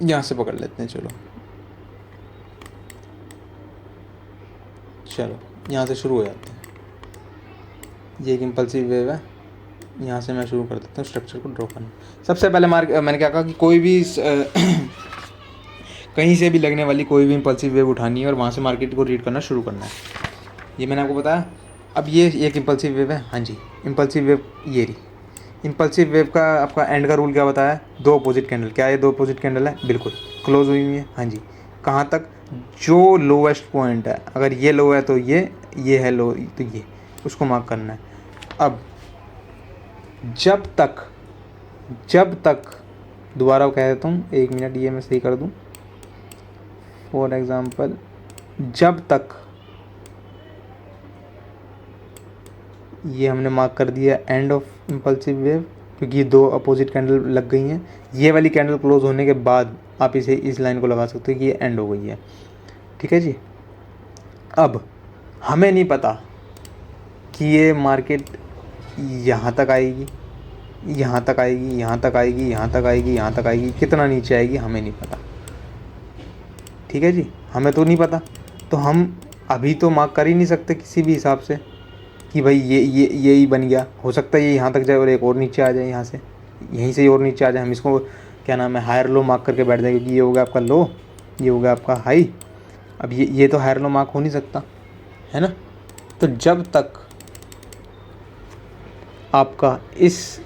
Speaker 1: यहाँ से पकड़ लेते हैं। चलो यहाँ से शुरू हो जाते हैं। ये एक इम्पल्सिव वेव है। यहाँ से मैं शुरू कर देता हूँ स्ट्रक्चर को ड्रॉ करना। सबसे पहले मैंने क्या कहा कि कोई भी कहीं से भी लगने वाली कोई भी इम्पल्सिव वेव उठानी है और वहाँ से मार्केट को रीड करना शुरू करना है। ये मैंने आपको बताया। अब ये एक इम्पल्सिव वेव है। हाँ जी, इम्पल्सिव वेव ये रही। इम्पल्सिव वेव का आपका एंड का रूल क्या बताया? दो अपोजिट कैंडल। क्या ये दो अपोजिट कैंडल है? बिल्कुल क्लोज हुई हुई है। हाँ जी, कहाँ तक? जो लोवेस्ट पॉइंट है, अगर ये लो है तो ये है लो तो ये, उसको मार्क करना है। अब जब तक दोबारा कह देता हूँ, 1 मिनट, ये मैं सही कर दूँ। फॉर एग्ज़ाम्पल, जब तक ये हमने मार्क कर दिया एंड ऑफ इम्पल्सिव वेव, क्योंकि ये दो अपोजिट कैंडल लग गई हैं। ये वाली कैंडल क्लोज होने के बाद आप इसे इस लाइन को लगा सकते हो कि ये एंड हो गई है। ठीक है जी। अब हमें नहीं पता कि ये मार्केट यहाँ तक आएगी, यहाँ तक आएगी, यहाँ तक आएगी, यहाँ तक आएगी, यहाँ तक आएगी, कितना नीचे आएगी हमें नहीं पता। ठीक है जी, हमें तो नहीं पता, तो हम अभी तो मार्क कर ही नहीं सकते किसी भी हिसाब से कि भाई ये ही बन गया। हो सकता है ये यहाँ तक जाए और एक और नीचे आ जाए, यहाँ से यहीं से और नीचे आ जाए। हम इसको क्या नाम है, हायर लो मार्क करके बैठ जाए, क्योंकि ये हो गया आपका लो, ये हो गया आपका हाई। अब ये तो हायर लो मार्क हो नहीं सकता है ना। तो जब तक आपका इस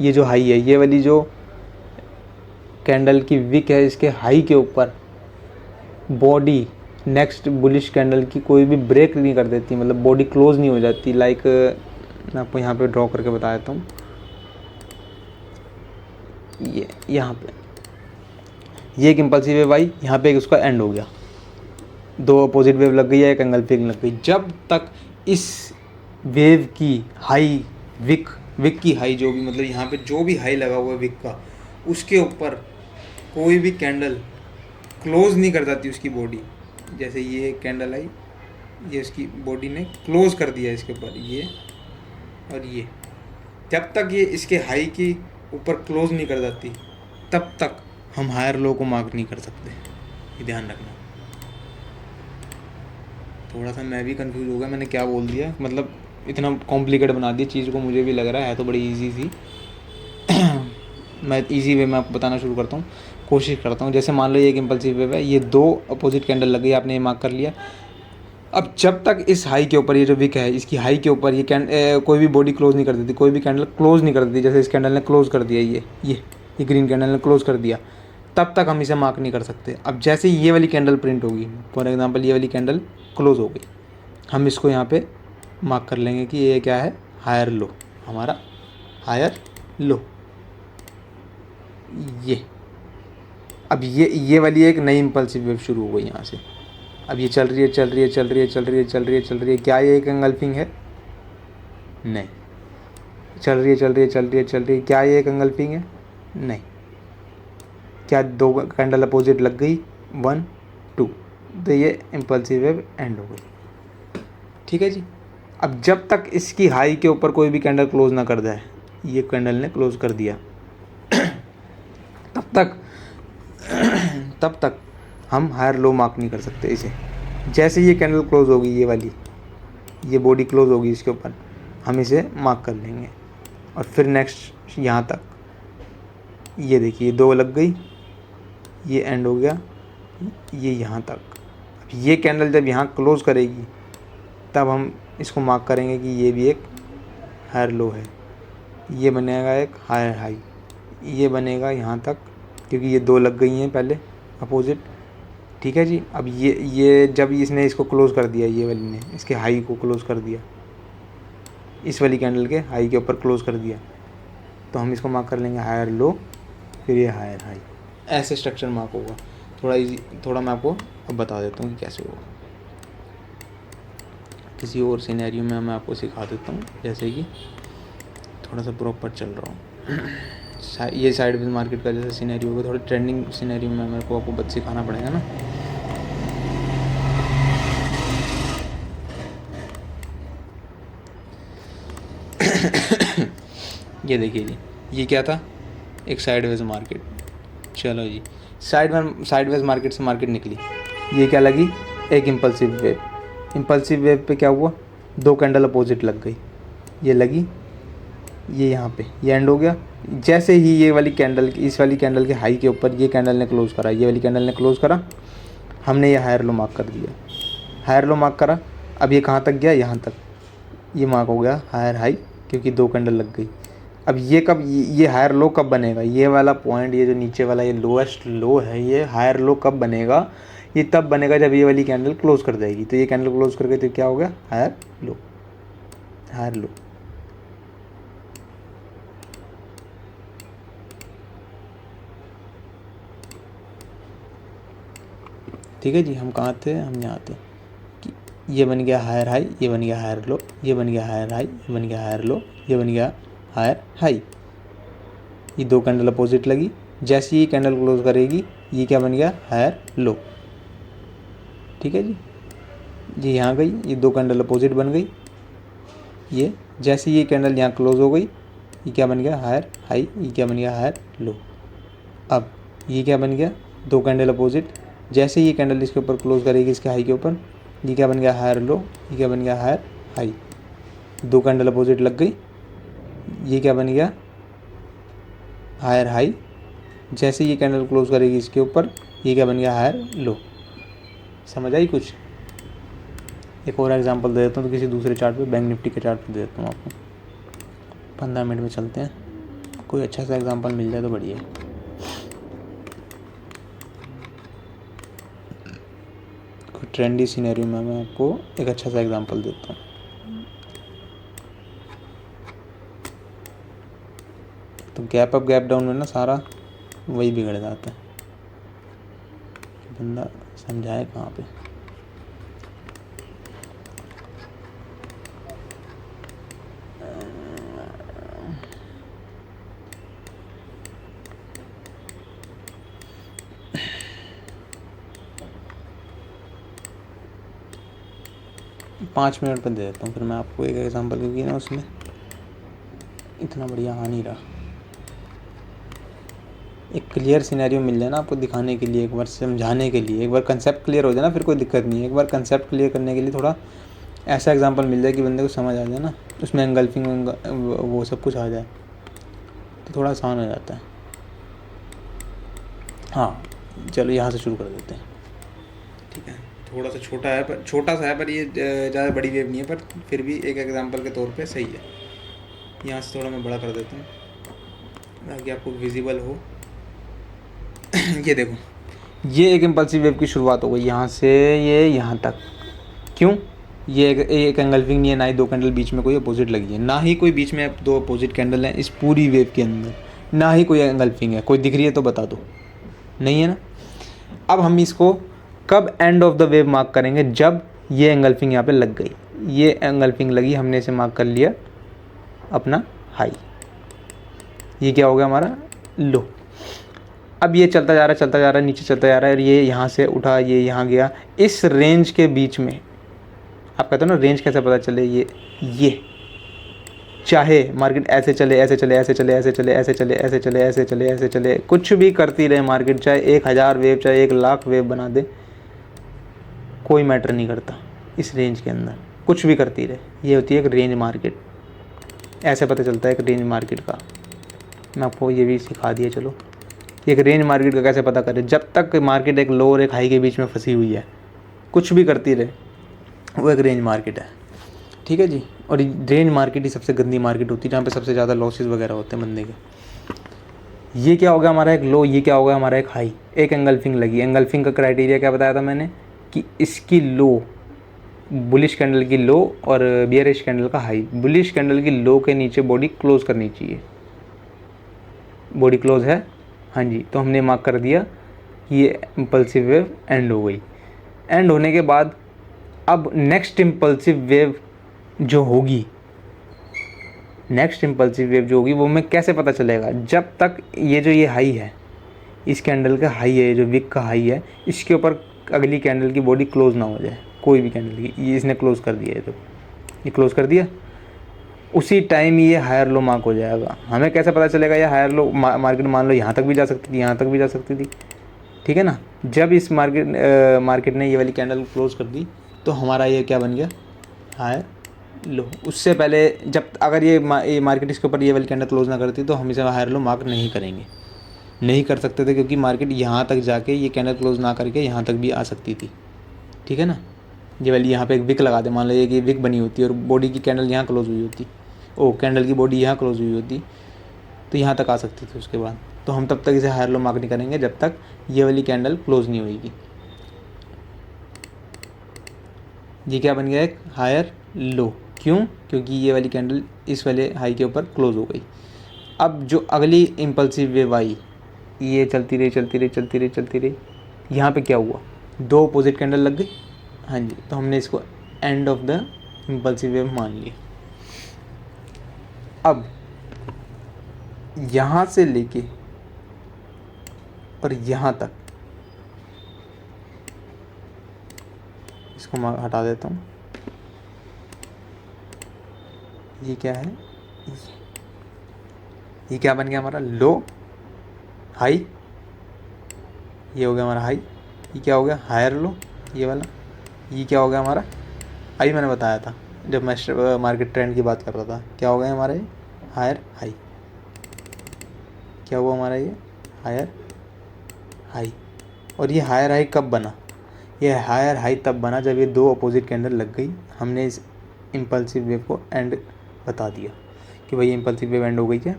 Speaker 1: ये जो हाई है, ये वाली जो कैंडल की विक है, इसके हाई के ऊपर बॉडी नेक्स्ट बुलिश कैंडल की कोई भी ब्रेक नहीं कर देती, मतलब बॉडी क्लोज नहीं हो जाती। लाइक मैं आपको यहाँ पे ड्रॉ करके बता देता हूँ। ये यहाँ पे ये एक इम्पल्सिव वेव आई, यहाँ पे एक उसका एंड हो गया, दो अपोजिट वेव लग गई है, एक एंगल्फिंग लग गई। जब तक इस वेव की हाई विक की हाई जो भी, मतलब यहाँ पे जो भी हाई लगा हुआ है विक का, उसके ऊपर कोई भी कैंडल क्लोज नहीं कर जाती उसकी बॉडी। जैसे ये कैंडल आई, ये इसकी बॉडी ने क्लोज कर दिया इसके ऊपर, ये और ये, जब तक ये इसके हाई की ऊपर क्लोज नहीं कर जाती तब तक हम हायर लो को मार्क नहीं कर सकते। ये ध्यान रखना। थोड़ा सा मैं भी कंफ्यूज हो गया, मैंने क्या बोल दिया, मतलब इतना कॉम्प्लिकेट बना दिया चीज़ को, मुझे भी लग रहा है तो बड़ी इजी थी। मैं इजी वे में आपको बताना शुरू करता हूँ, कोशिश करता हूँ। जैसे मान लो ये एक इम्पल्सिव वेव है, ये दो अपोजिट कैंडल लग गई, आपने ये मार्क कर लिया। अब जब तक इस हाई के ऊपर, ये जो विक है इसकी हाई के ऊपर ये कोई भी बॉडी क्लोज नहीं कर देती, कोई भी कैंडल क्लोज नहीं कर देती, जैसे इस कैंडल ने क्लोज कर दिया, ये ग्रीन कैंडल ने क्लोज कर दिया, तब तक हम इसे मार्क नहीं कर सकते। अब जैसे ये वाली कैंडल प्रिंट होगी, फॉर एग्जांपल ये वाली कैंडल क्लोज हो गई, हम इसको यहाँ पे मार्क कर लेंगे कि ये क्या है, हायर लो, हमारा हायर लो। ये अब ये वाली एक नई इम्पल्सिव वेव शुरू हो गई यहाँ से। अब ये चल रही है, क्या ये एक एंगल्फिंग है? नहीं। चल रही है, क्या ये एक एंगल्फिंग है? नहीं। क्या दो कैंडल अपोजिट लग गई, 1 2, तो ये इम्पल्सिव वेव एंड हो गई। ठीक है जी। अब जब तक इसकी हाई के ऊपर कोई भी कैंडल क्लोज ना कर जाए, ये कैंडल ने क्लोज कर दिया, तब तक हम हायर लो मार्क नहीं कर सकते इसे। जैसे ये कैंडल क्लोज होगी, ये वाली, ये बॉडी क्लोज होगी इसके ऊपर, हम इसे मार्क कर लेंगे। और फिर नेक्स्ट यहाँ तक, ये देखिए दो लग गई, ये एंड हो गया, ये यहाँ तक। अब ये कैंडल जब यहाँ क्लोज करेगी तब हम इसको मार्क करेंगे कि ये भी एक हायर लो है। ये बनेगा एक हायर हाई, ये बनेगा यहाँ तक, क्योंकि ये दो लग गई हैं पहले अपोजिट। ठीक है जी। अब ये जब इसने इसको क्लोज़ कर दिया, ये वाली ने इसके हाई को क्लोज़ कर दिया, इस वाली कैंडल के हाई के ऊपर क्लोज़ कर दिया, तो हम इसको मार्क कर लेंगे हायर लो, फिर ये हायर हाई। ऐसे स्ट्रक्चर मार्क होगा। थोड़ा इजी, थोड़ा मैं आपको अब बता देता हूँ कि कैसे होगा। किसी और सिनेरियो में मैं आपको सिखा देता हूँ, जैसे कि थोड़ा सा प्रॉपर चल रहा हूँ। ये साइडवेज मार्केट का जैसे सिनेरियो होगा, थोड़ा ट्रेंडिंग सिनेरियो में मेरे को आपको सिखाना पड़ेगा ना। ये देखिए जी, ये क्या था, एक साइडवेज मार्केट। चलो जी, साइडवेज मार्केट से मार्केट निकली, ये क्या लगी, एक इम्पल्सिव वेव। इम्पल्सिव वेव पे क्या हुआ, दो कैंडल अपोजिट लग गई, ये लगी, ये यहाँ पे ये एंड हो गया। जैसे ही ये वाली कैंडल, इस वाली कैंडल के हाई के ऊपर ये कैंडल ने क्लोज़ करा, ये वाली कैंडल ने क्लोज़ करा, हमने ये हायर लो मार्क कर दिया, हायर लो मार्क करा। अब ये कहाँ तक गया, यहाँ तक, ये मार्क हो गया हायर हाई, क्योंकि दो कैंडल लग गई। अब ये कब, ये हायर लो कब बनेगा, ये वाला पॉइंट, ये जो नीचे वाला ये लोएस्ट लो है, ये हायर लो कब बनेगा, ये तब बनेगा जब ये वाली कैंडल क्लोज़ कर देगी। तो ये कैंडल क्लोज़ कर गई तो क्या हो गया, हायर लो, हायर लो। ठीक है जी। हम कहाँ थे, हम यहाँ थे कि ये बन गया हायर हाई, ये बन गया हायर लो, ये बन गया हायर हाई, ये बन गया हायर लो, ये बन गया हायर हाई। ये दो कैंडल अपोजिट लगी, जैसे ये कैंडल क्लोज करेगी, ये क्या बन गया, हायर लो। ठीक है जी। ये यहाँ गई, ये दो कैंडल अपोजिट बन गई, ये जैसे ये कैंडल यहाँ क्लोज हो गई, ये क्या बन गया, हायर हाई, ये क्या बन गया, हायर लो। अब ये क्या बन गया, दो कैंडल अपोजिट, जैसे ये कैंडल इसके ऊपर क्लोज करेगी, इसके हाई के ऊपर, ये क्या बन गया, हायर लो, ये क्या बन गया, हायर हाई। दो कैंडल अपोजिट लग गई, ये क्या बन गया, हायर हाई। जैसे ये कैंडल क्लोज करेगी इसके ऊपर, ये क्या बन गया, हायर लो। समझ आई कुछ? एक और एग्जांपल दे देता हूँ, तो किसी दूसरे चार्ट पे, बैंक निफ्टी के चार्ट पे दे देता हूँ आपको। 15 मिनट में चलते हैं, कोई अच्छा सा एग्जांपल मिल जाए तो बढ़िया है। कोई ट्रेंडी सिनेरियो में मैं आपको एक अच्छा सा एग्जांपल देता हूँ। तो गैप अप गैप डाउन में ना सारा वही बिगड़ जाता है, बंदा समझाए कहाँ पे। पाँच मिनट पर दे देता हूँ फिर मैं आपको एक एग्जांपल, क्योंकि ना उसमें इतना बढ़िया आ नहीं रहा। एक क्लियर सिनेरियो मिल जाए ना आपको दिखाने के लिए, एक बार समझाने के लिए, एक बार कंसेप्ट क्लियर हो जाए ना, फिर कोई दिक्कत नहीं है। एक बार कंसेप्ट क्लियर करने के लिए थोड़ा ऐसा एग्जांपल मिल जाए कि बंदे को समझ आ जाए ना, उसमें एंगल्फिंग वो सब कुछ आ जाए तो थोड़ा आसान हो जाता है। हाँ चलो यहाँ से शुरू कर देते हैं। ठीक है, थोड़ा सा छोटा है पर छोटा सा है, पर ये ज़्यादा बड़ी वेव नहीं है, पर फिर भी एक एग्जांपल के तौर पे सही है। यहाँ से थोड़ा मैं बड़ा कर देता हूँ ताकि आपको विजिबल हो। ये देखो, ये एक इम्पल्सिव वेव की शुरुआत हो गई यहाँ से ये यहाँ तक। क्यों? ये एक एंगल्फिंग नहीं है, ना ही दो कैंडल बीच में कोई अपोजिट लगी है, ना ही कोई बीच में दो अपोजिट कैंडल हैं इस पूरी वेव के अंदर, ना ही कोई एंगल्फिंग है। कोई दिख रही है तो बता दो, नहीं है ना। अब हम इसको कब end of the wave mark करेंगे? जब ये एंगल्फिंग यहाँ पे लग गई, ये एंगल्फिंग लगी, हमने इसे मार्क कर लिया अपना हाई। ये क्या हो गया हमारा? लो। अब ये चलता जा रहा है, नीचे चलता जा रहा है, और ये यहाँ से उठा, ये यहाँ गया। इस रेंज के बीच में, आप कहते हो ना रेंज कैसे पता चले, ये चाहे मार्केट ऐसे चले, ऐसे चले, ऐसे चले, ऐसे चले, ऐसे चले, ऐसे चले, ऐसे चले, ऐसे चले, कुछ भी करती रहे मार्केट, चाहे 1000 वेव, चाहे 1,00,000 वेव बना दे, कोई मैटर नहीं करता। इस रेंज के अंदर कुछ भी करती रहे, ये होती है एक रेंज मार्केट। ऐसे पता चलता है एक रेंज मार्केट का। मैं आपको ये भी सिखा दिया। चलो, एक रेंज मार्केट का कैसे पता करें? जब तक मार्केट एक लो और एक हाई के बीच में फंसी हुई है, कुछ भी करती रहे, वो एक रेंज मार्केट है। ठीक है जी। और रेंज मार्केट ही सबसे गंदी मार्केट होती है, जहाँ पे सबसे ज़्यादा लॉसेस वगैरह होते हैं बंदे के। ये क्या हो गया हमारा एक लो, ये क्या हो गया हमारा एक हाई, एक एंगल्फिंग लगी। एंगल्फिंग का क्राइटेरिया क्या बताया था मैंने कि इसकी लो, बुलिश कैंडल की लो और बियरिश कैंडल का हाई। बुलिश कैंडल की लो के नीचे बॉडी क्लोज करनी चाहिए। बॉडी क्लोज है, हाँ जी, तो हमने मार्क कर दिया कि ये इम्पल्सिव वेव एंड हो गई। एंड होने के बाद अब नेक्स्ट इम्पल्सिव वेव जो होगी, वो हमें कैसे पता चलेगा? जब तक ये जो ये हाई है, इस कैंडल का हाई है, जो विक का हाई है, इसके ऊपर अगली कैंडल की बॉडी क्लोज ना हो जाए, कोई भी कैंडल की। ये इसने क्लोज कर दिया है, तो ये क्लोज कर दिया, उसी टाइम ये हायर लो मार्क हो जाएगा। हमें कैसे पता चलेगा ये हायर लो? मार्केट मान लो यहाँ तक भी जा सकती थी, यहाँ तक भी जा सकती थी, ठीक है ना। जब इस मार्केट ने ये वाली कैंडल क्लोज कर दी, तो हमारा ये क्या बन गया? Higher low. उससे पहले जब अगर ये मार्केट इसके ऊपर ये वाली कैंडल क्लोज ना करती, तो हम इसे हायर लो मार्क नहीं करेंगे, नहीं कर सकते थे, क्योंकि मार्केट यहाँ तक जाके ये कैंडल क्लोज ना करके यहाँ तक भी आ सकती थी, ठीक है ना। ये वाली यहाँ पे एक विक लगा दे, मान लीजिए कि विक बनी होती है और बॉडी की कैंडल यहाँ क्लोज हुई होती, कैंडल की बॉडी यहाँ क्लोज हुई होती, तो यहाँ तक आ सकती थी उसके बाद। तो हम तब तक इसे हायर लो मार्क नहीं करेंगे जब तक ये वाली कैंडल क्लोज नहीं होगी। ये क्या बन गया? एक हायर लो। क्यों? क्योंकि ये वाली कैंडल इस वाले हाई के ऊपर क्लोज हो गई। अब जो अगली इम्पल्सिव वेव आई, ये चलती रही, यहाँ पे क्या हुआ? दो अपोजिट कैंडल लग गई, हाँ जी, तो हमने इसको end of the impulsive wave मान लिया। अब यहाँ से लेके और यहाँ तक, इसको मैं हटा देता हूँ। ये क्या है? ये क्या बन गया हमारा? लो, हाई, ये हो गया हमारा हाई। ये क्या हो गया? हायर लो, ये वाला। ये क्या हो गया हमारा? अभी मैंने बताया था जब मैं मार्केट ट्रेंड की बात कर रहा था, क्या हो गया हमारा? ये हायर हाई। क्या हुआ हमारा? ये हायर हाई। और ये हायर हाई कब बना? ये हायर हाई तब बना जब ये दो अपोजिट कैंडल लग गई। हमने इस इम्पल्सिव वेव को एंड बता दिया, कि भाई इम्पल्सिव वेव एंड हो गई है,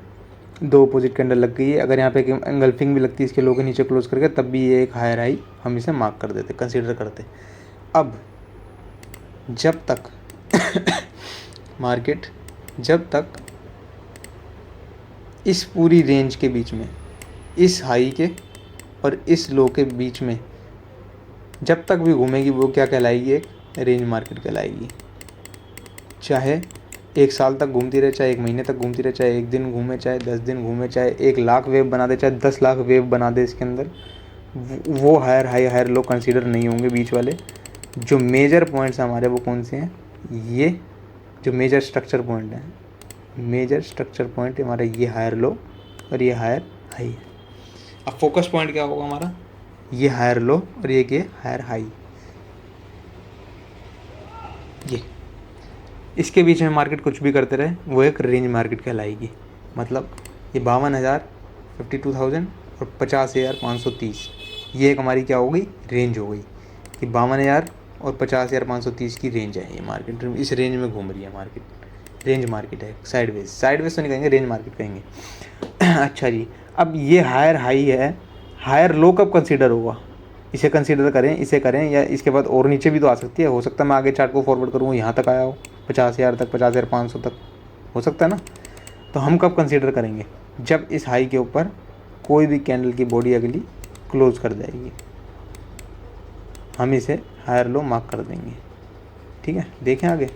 Speaker 1: 2 अपोजिट कैंडल लग गई है। अगर यहाँ पे एंगल्फिंग भी लगती है इसके लो के नीचे क्लोज करके, तब भी ये एक हायर हाई हम इसे मार्क कर देते, कंसीडर करते। अब जब तक मार्केट जब तक इस पूरी रेंज के बीच में, इस हाई के और इस लो के बीच में जब तक भी घूमेगी, वो क्या कहलाएगी? एक रेंज मार्केट कहलाएगी। चाहे 1 साल तक घूमती रहे, चाहे 1 महीने तक घूमती रहे, चाहे 1 दिन घूमे, चाहे 10 दिन घूमे, चाहे 1 लाख वेव बना दे, चाहे 10 लाख वेव बना दे इसके अंदर, वो higher high higher low consider नहीं होंगे बीच वाले। जो मेजर पॉइंट्स हमारे वो कौन से हैं? ये जो मेजर स्ट्रक्चर पॉइंट हैं, मेजर स्ट्रक्चर पॉइंट हमारा ये हायर लो और ये हायर हाई है। अब फोकस पॉइंट क्या होगा हमारा? ये हायर लो और ये हायर हाई। ये इसके बीच में मार्केट कुछ भी करते रहे, वो एक रेंज मार्केट कहलाएगी। मतलब ये 52,000, 52,000 और 50,530, ये एक हमारी क्या हो गई? रेंज हो गई कि 52,000 और 50,530 की रेंज है। ये मार्केट इस रेंज में घूम रही है मार्केट, रेंज मार्केट है। साइडवेज तो नहीं कहेंगे, रेंज मार्केट कहेंगे। अच्छा जी, अब ये हायर हाई है, हायर लो कब कंसीडर होगा? इसे कंसीडर करें, इसे करें, या इसके बाद और नीचे भी तो आ सकती है। हो सकता है मैं आगे चार्ट को फॉरवर्ड करूँ, यहाँ तक आया हो 50,000 तक, 50,500 तक, हो सकता है ना। तो हम कब कंसीडर करेंगे? जब इस हाई के ऊपर कोई भी कैंडल की बॉडी अगली क्लोज कर जाएगी, हम इसे हायर लो मार्क कर देंगे। ठीक है, देखें आगे।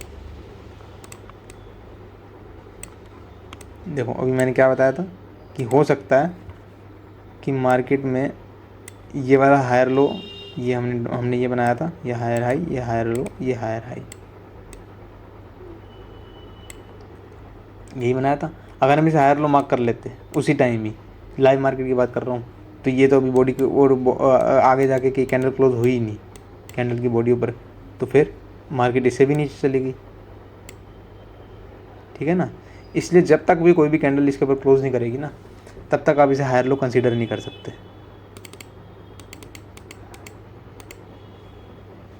Speaker 1: देखो अभी मैंने क्या बताया था कि हो सकता है कि मार्केट में ये वाला हायर लो, ये हमने ये बनाया था, ये हायर हाई, ये हायर लो, ये हायर हाई, यही बनाया था। अगर हम इसे हायर लो मार्क कर लेते उसी टाइम ही, लाइव मार्केट की बात कर रहा हूँ, तो ये तो अभी बॉडी की और आगे जाके कि कैंडल क्लोज हुई ही नहीं कैंडल की बॉडी ऊपर, तो फिर मार्केट इससे भी नीचे चलेगी। ठीक है ना। इसलिए जब तक भी कोई भी कैंडल इसके ऊपर क्लोज नहीं करेगी ना, तब तक आप इसे हायर लो कंसीडर नहीं कर सकते।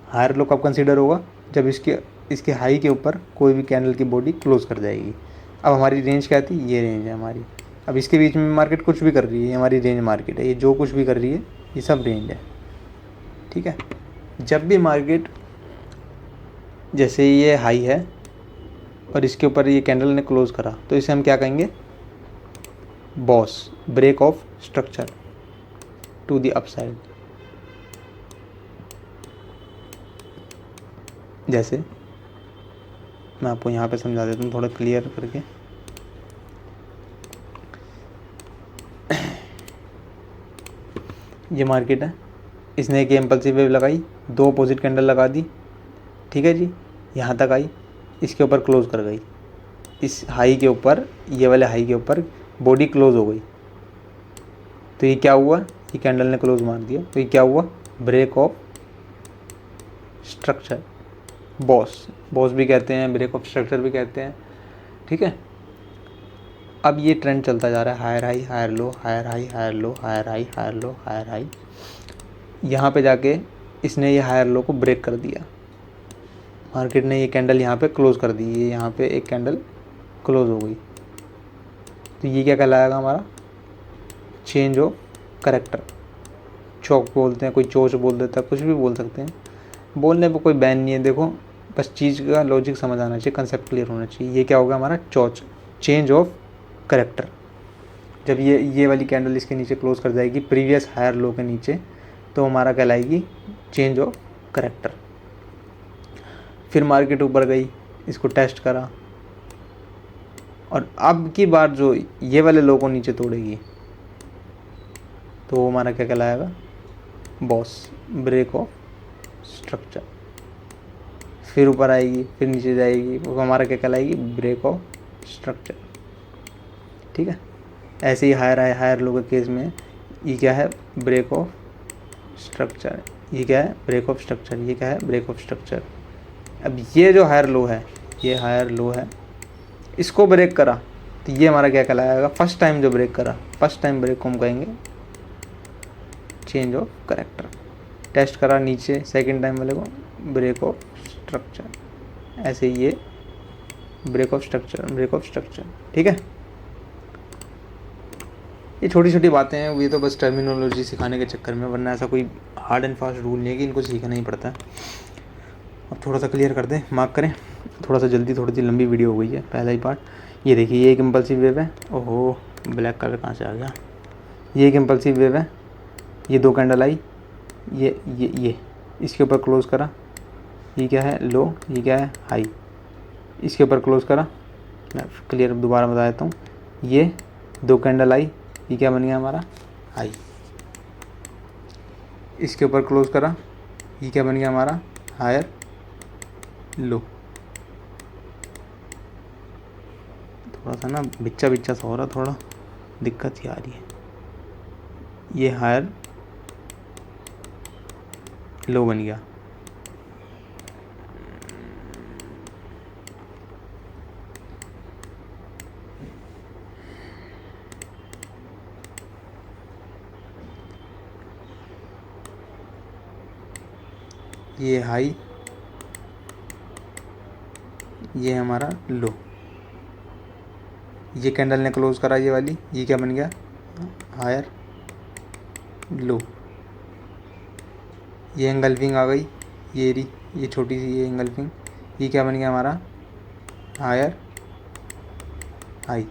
Speaker 1: हायर लो कब कंसीडर होगा? जब इसके हाई के ऊपर कोई भी कैंडल की बॉडी क्लोज कर जाएगी। अब हमारी रेंज क्या थी? ये रेंज है हमारी। अब इसके बीच में मार्केट कुछ भी कर रही है, ये हमारी रेंज मार्केट है। ये जो कुछ भी कर रही है ये सब रेंज है। ठीक है। जब भी मार्केट, जैसे ये हाई है और इसके ऊपर ये कैंडल ने क्लोज करा, तो इसे हम क्या कहेंगे? BOS, break of structure to the upside. जैसे मैं आपको यहाँ पे समझा देता हूँ थोड़ा क्लियर करके। ये मार्केट है, इसने एक इम्पल्सिव वेव लगाई, 2 अपोजिट कैंडल लगा दी। ठीक है जी, यहाँ तक आई, इसके ऊपर क्लोज कर गई। इस हाई के ऊपर, ये वाले हाई के ऊपर बॉडी क्लोज हो गई, तो ये क्या हुआ? ये कैंडल ने क्लोज मार दिया, तो ये क्या हुआ? Break of structure. बॉस भी कहते हैं, ब्रेक ऑफ स्ट्रक्चर भी कहते हैं। ठीक है। अब ये ट्रेंड चलता जा रहा है, higher high higher low, higher high higher low, higher high higher low, higher high. यहाँ पे जाके इसने ये हायर लो को ब्रेक कर दिया, मार्केट ने ये कैंडल यहाँ पे क्लोज कर दी। ये यहाँ पे एक कैंडल क्लोज हो गई, तो ये क्या कहलाएगा हमारा? Change of character. चौक बोलते हैं, कोई चोच बोल देता है, कुछ भी बोल सकते हैं, बोलने पे कोई बैन नहीं है। देखो बस चीज़ का लॉजिक समझ आना चाहिए, कंसेप्ट क्लियर होना चाहिए। ये क्या होगा हमारा? Change of character. जब ये वाली कैंडल इसके नीचे क्लोज कर जाएगी प्रीवियस हायर लो के नीचे, तो हमारा कहलाएगी चेंज ऑफ करेक्टर। फिर मार्केट ऊपर गई, इसको टेस्ट करा, और अब की बार जो ये वाले लो को नीचे तोड़ेगी, तो वो हमारा क्या कहलाएगा? BOS, break of structure. फिर ऊपर आएगी, फिर नीचे जाएगी, वो हमारा क्या कहलाएगी? Break of structure. ठीक है। ऐसे ही हायर लो के केस में ये क्या है? Break of structure. ये क्या है? Break of structure. ये क्या है? Break of structure. अब ये जो हायर लो है, ये हायर लो है, इसको ब्रेक करा, तो ये हमारा क्या कहलाएगा? फर्स्ट टाइम जो ब्रेक करा, फर्स्ट टाइम ब्रेक को हम कहेंगे चेंज ऑफ करेक्टर। टेस्ट करा नीचे, सेकंड टाइम वाले को ब्रेक ऑफ स्ट्रक्चर। ऐसे ये ब्रेक ऑफ स्ट्रक्चर। ठीक है, ये छोटी छोटी बातें हैं, ये तो बस टर्मिनोलॉजी सिखाने के चक्कर में, वरना ऐसा कोई हार्ड एंड फास्ट रूल नहीं है कि इनको सीखना ही पड़ता है। अब थोड़ा सा क्लियर कर दें, मार्क करें, थोड़ा सा जल्दी, थोड़ी सी लंबी वीडियो हो गई है। पहला ही पार्ट, ये देखिए, ये एक इम्पल्सिव वेव है। ओहो, ब्लैक कलर कहाँ से आ गया। ये एक इम्पल्सिव वेव है, ये 2 कैंडल आई, ये इसके ऊपर क्लोज करा, ये क्या है, लो, ये क्या है, हाई, इसके ऊपर क्लोज करा। मैं क्लियर दोबारा बता देता हूँ, ये 2 कैंडल आई, ये क्या बन गया हमारा, हाई, इसके ऊपर क्लोज करा, ये क्या बन गया हमारा, हायर लो। थोड़ा सा ना बिच्चा सा हो रहा, थोड़ा दिक्कत ही आ रही है। ये हायर लो बन गया, ये हाई, ये हमारा लो, ये कैंडल ने क्लोज करा ये वाली, ये क्या बन गया, हायर लो, ये एंगल्फिंग आ गई, ये छोटी सी ये एंगल्फिंग, ये क्या बन गया हमारा, हायर हाई,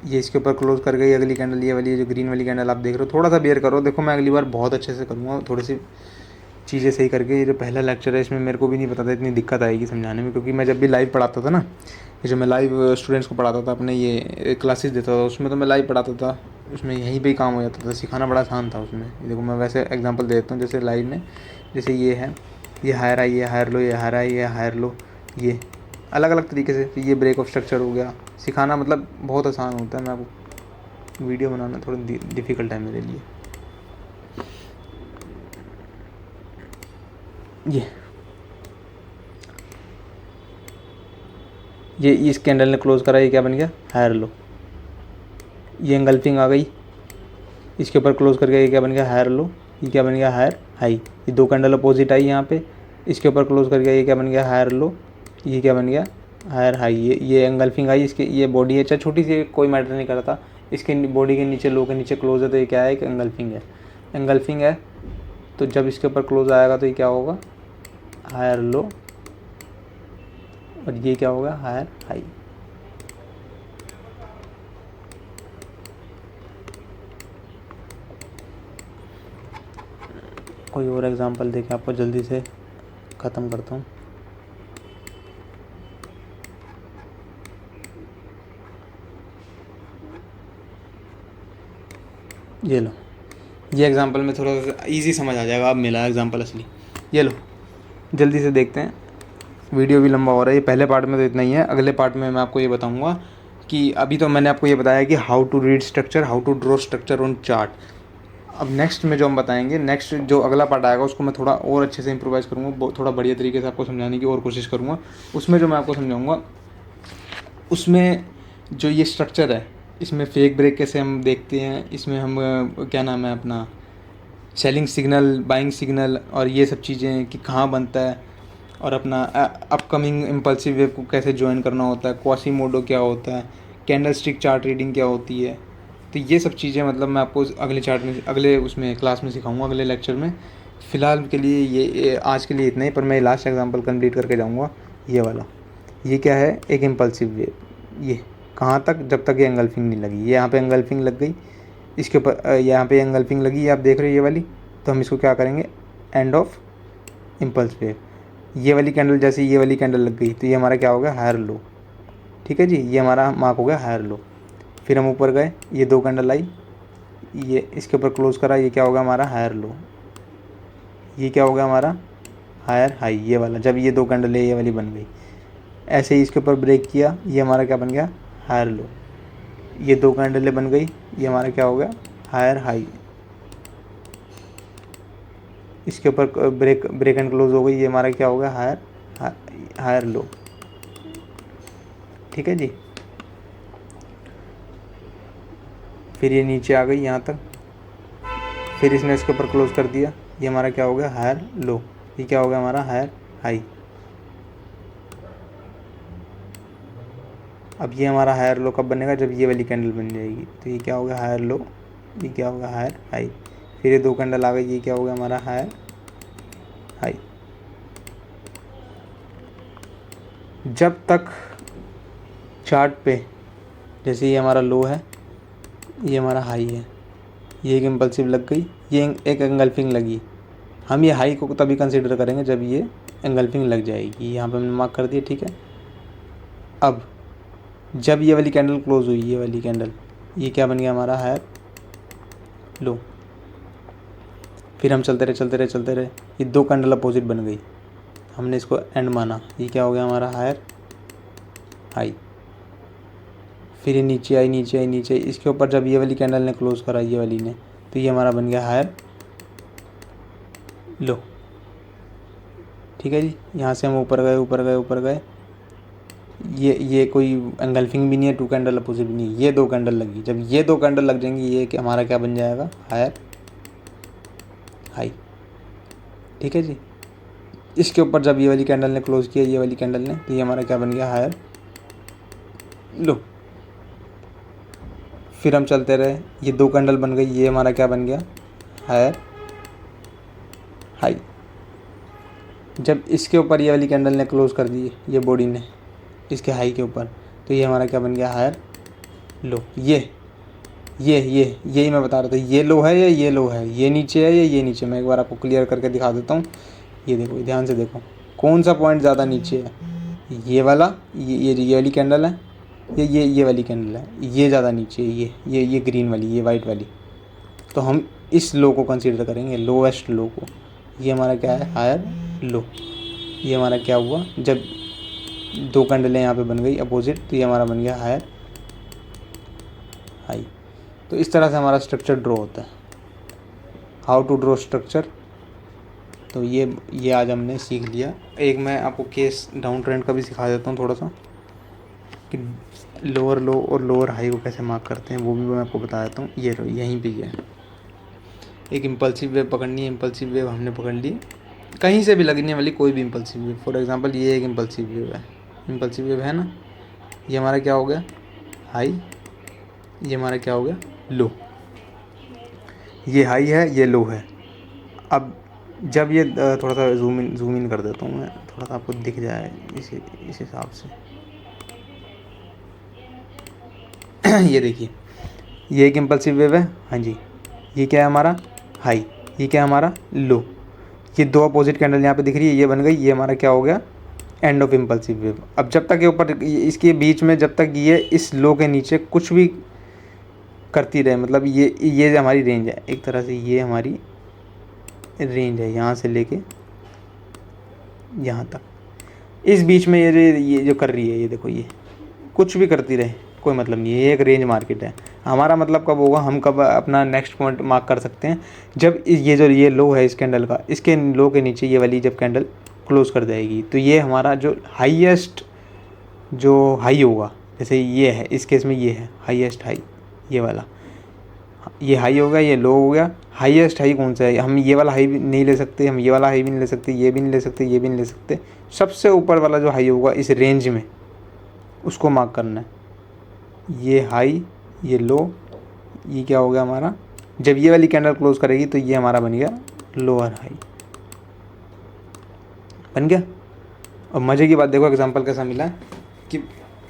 Speaker 1: ये इसके ऊपर क्लोज कर गई अगली कैंडल, ये वाली जो ग्रीन वाली कैंडल आप देख रहे हो। थोड़ा सा बेयर करो, देखो मैं अगली बार बहुत अच्छे से करूँगा, थोड़ी सी चीज़ें सही करके। ये जो पहला लेक्चर है इसमें मेरे को भी नहीं पता था इतनी दिक्कत आएगी समझाने में, क्योंकि मैं जब भी लाइव पढ़ाता था ना, ये जो मैं लाइव स्टूडेंट्स को पढ़ाता था, अपने ये क्लासेस देता था, उसमें तो मैं लाइव पढ़ाता था, उसमें यहीं पे ही काम हो जाता था, सिखाना बड़ा आसान था उसमें। ये देखो मैं वैसे एग्जांपल दे देता हूँ, जैसे लाइव में, जैसे ये है, ये हायर आई, ये हायर लो, ये हायर आई, ये हायर लो, ये अलग अलग तरीके से। तो ये ब्रेक ऑफ स्ट्रक्चर हो गया। सिखाना मतलब बहुत आसान होता है, मैं आपको वीडियो बनाना थोड़ा डिफ़िकल्ट है मेरे लिए। ये इस कैंडल ने क्लोज करा, ये क्या बन गया, हायर लो, ये एंगल्फिंग आ गई, इसके ऊपर क्लोज करके ये क्या बन गया, हायर लो, ये क्या बन गया, हायर हाई, ये 2 कैंडल अपोजिट आई यहाँ पे, इसके ऊपर क्लोज करके ये क्या बन गया, हायर लो, ये क्या बन गया, हायर हाई, ये एंगल्फिंग आई, इसके ये बॉडी है, चाहे छोटी सी कोई मैटर नहीं करता, इसके बॉडी के नीचे, लो के नीचे क्लोज है, तो ये क्या है, एक एंगल्फिंग है। तो जब इसके ऊपर क्लोज आएगा तो ये क्या होगा, हायर लो, और ये क्या होगा, हायर हाई। कोई और एग्जांपल देके आपको जल्दी से ख़त्म करता हूँ। ये लो, ये एग्जांपल में थोड़ा सा इजी समझ आ जाएगा, अब मिला एग्जांपल असली। ये लो, जल्दी से देखते हैं, वीडियो भी लंबा हो रहा है। ये पहले पार्ट में तो इतना ही है, अगले पार्ट में मैं आपको ये बताऊंगा कि अभी तो मैंने आपको ये बताया कि how to read structure, how to draw structure on chart. अब नेक्स्ट में जो हम बताएंगे, नेक्स्ट जो अगला पार्ट आएगा, उसको मैं थोड़ा और अच्छे से इम्प्रोवाइज़ करूँगा, थोड़ा बढ़िया तरीके से आपको समझाने की और कोशिश करूँगा। उसमें जो मैं आपको समझाऊँगा, उसमें जो ये स्ट्रक्चर है, इसमें फेक ब्रेक कैसे हम देखते हैं, इसमें हम क्या नाम है अपना, सेलिंग सिग्नल, बाइंग सिग्नल, और ये सब चीज़ें कि कहाँ बनता है, और अपना अपकमिंग इम्पल्सिव वेव को कैसे ज्वाइन करना होता है, क्वासीमोडो क्या होता है, कैंडल स्टिक चार्ट रीडिंग क्या होती है। तो ये सब चीज़ें मतलब मैं आपको अगले चार्ट में, अगले उसमें क्लास में सिखाऊंगा, अगले लेक्चर में। फ़िलहाल के लिए ये आज के लिए इतना ही, पर मैं लास्ट एग्जांपल कंप्लीट करके जाऊंगा। ये वाला, ये क्या है, एक इम्पल्सिव वेव। ये कहाँ तक, जब तक ये एंगल्फिंग नहीं लगी। ये यहाँ पे एंगल्फिंग लग गई, इसके ऊपर यहाँ पे एंगल्फिंग लगी, ये आप देख रहे हो ये वाली, तो हम इसको क्या करेंगे, एंड ऑफ इम्पल्स वेव। ये वाली कैंडल, जैसे ये वाली कैंडल लग गई, तो ये हमारा क्या हो गया, हायर लो। ठीक है जी, ये हमारा मार्क हो गया हायर लो। फिर हम ऊपर गए, ये 2 कैंडल आई, ये इसके ऊपर क्लोज करा, ये क्या होगा हमारा, हायर लो। ये क्या हो गया हमारा, हायर हाई, ये वाला। जब ये 2 कैंडल है, ये वाली बन गई, ऐसे ही इसके ऊपर ब्रेक किया, ये हमारा क्या बन गया, हायर लो। ये 2 कैंडल बन गई, ये हमारा क्या हो गया, हायर हाई। इसके ऊपर ब्रेक एंड क्लोज हो गई, ये हमारा क्या हो गया, हायर लो। ठीक है जी, फिर ये नीचे आ गई यहाँ तक, फिर इसने इसके ऊपर क्लोज कर दिया, ये हमारा क्या हो गया, हायर लो। ये क्या हो गया हमारा, हायर हाई। अब ये हमारा हायर लो कब बनेगा, जब ये वाली कैंडल बन जाएगी। तो ये क्या हो गया, हायर लो, ये क्या हो गया, हायर हाई। फिर ये 2 कैंडल आ गई, ये क्या हो गया हमारा, हायर हाई। जब तक चार्ट पे, जैसे ये हमारा लो है, ये हमारा हाई है, ये एक इम्पल्सिव लग गई, ये एक एंगल्फिंग लगी, हम ये हाई को तभी कंसीडर करेंगे जब ये एंगल्फिंग लग जाएगी। यहाँ पे हमने मार्क कर दिया, ठीक है। अब जब ये वाली कैंडल क्लोज हुई, ये वाली कैंडल, ये क्या बन गया हमारा, हायर लो। फिर हम चलते रहे, ये 2 कैंडल अपोजिट बन गई, हमने इसको एंड माना, ये क्या हो गया हमारा, हायर हाई। फिर ये नीचे आई, इसके ऊपर जब ये वाली कैंडल ने क्लोज करा, ये वाली ने, तो ये हमारा बन गया हायर लो, ठीक है जी। यहाँ से हम ऊपर गए, ये कोई एंगल्फिंग भी नहीं है, 2 कैंडल अपोजिट भी नहीं है, ये 2 कैंडल लगी, जब ये 2 कैंडल लग जाएंगी, ये हमारा क्या बन जाएगा, हायर हाई, ठीक है जी। इसके ऊपर जब ये वाली कैंडल ने क्लोज किया, ये वाली कैंडल ने, तो ये हमारा क्या बन गया, हायर लो। फिर हम चलते रहे, ये 2 कैंडल बन गई, ये हमारा क्या बन गया, हायर हाई। जब इसके ऊपर ये वाली कैंडल ने क्लोज कर दी, ये बॉडी ने इसके हाई के ऊपर, तो ये हमारा क्या बन गया, हायर लो। यही मैं बता रहा था, ये लो है या ये लो है, ये नीचे है या ये नीचे। मैं एक बार आपको क्लियर करके दिखा देता हूँ। ये देखो, ध्यान से देखो, कौन सा पॉइंट ज़्यादा नीचे है, ये वाला, ये वाली कैंडल है, ये वाली कैंडल है, ये ज़्यादा नीचे है, ये ग्रीन वाली, ये वाइट वाली। तो हम इस लो को कंसीडर करेंगे, लोएस्ट लो को। ये हमारा क्या है, हायर लो। ये हमारा क्या हुआ, जब 2 कैंडलें यहाँ पे बन गई अपोजिट, तो ये हमारा बन गया हायर हाई। तो इस तरह से हमारा स्ट्रक्चर ड्रॉ होता है। हाउ टू ड्रॉ स्ट्रक्चर, तो ये आज हमने सीख लिया। एक मैं आपको केस डाउन ट्रेंड का भी सिखा देता हूँ थोड़ा सा, कि लोअर लो और लोअर हाई को कैसे मार्क करते हैं, वो भी मैं आपको बता देता हूँ। ये लो, यहीं पे है, एक इम्पल्सिव वेव पकड़नी है। इम्पल्सिव वेव हमने पकड़ ली, कहीं से भी लगने वाली कोई भी इम्पल्सिव वेव। फॉर एग्जांपल ये एक इम्पल्सिव वेव है, इम्पल्सिव वेव है ना, ये हमारा क्या हो गया, हाई, ये हमारा क्या हो गया, लो। ये हाई है, ये लो है। अब जब ये थोड़ा सा जूम इन कर देता हूँ मैं, थोड़ा सा आपको दिख जाए इस हिसाब से। ये देखिए, ये एक इम्पल्सिव वेव है, हाँ जी। ये क्या है हमारा, हाई, ये क्या है हमारा, लो। ये 2 अपोजिट कैंडल यहाँ पे दिख रही है, ये बन गई, ये हमारा क्या हो गया, एंड ऑफ इम्पल्सिव वेव। अब जब तक ये ऊपर, इसके बीच में जब तक ये इस लो के नीचे कुछ भी करती रहे, मतलब ये हमारी रेंज है एक तरह से, ये हमारी रेंज है यहाँ से लेके यहाँ तक। इस बीच में ये जो कर रही है, ये देखो, ये कुछ भी करती रहे, कोई मतलब नहीं है, ये एक रेंज मार्केट है। हमारा मतलब कब होगा, हम कब अपना नेक्स्ट पॉइंट मार्क कर सकते हैं, जब ये लो है इस कैंडल का, इसके लो के नीचे ये वाली जब कैंडल क्लोज कर जाएगी, तो ये हमारा जो हाईएस्ट जो हाई होगा, जैसे ये है, इस केस में ये है हाईएस्ट हाई, ये वाला, ये हाई हो गया, ये लो हो गया। हाईएस्ट हाई कौन सा है, हम ये वाला हाई भी नहीं ले सकते, हम ये वाला हाई भी नहीं ले सकते, ये भी नहीं ले सकते, ये भी नहीं ले सकते। सबसे ऊपर वाला जो हाई होगा इस रेंज में, उसको मार्क करना है। ये हाई, ये लो, ये क्या हो गया हमारा, जब ये वाली कैंडल क्लोज करेगी तो ये हमारा बन गया लोअर हाई, बन गया। और मज़े की बात देखो, एग्जांपल कैसा मिला कि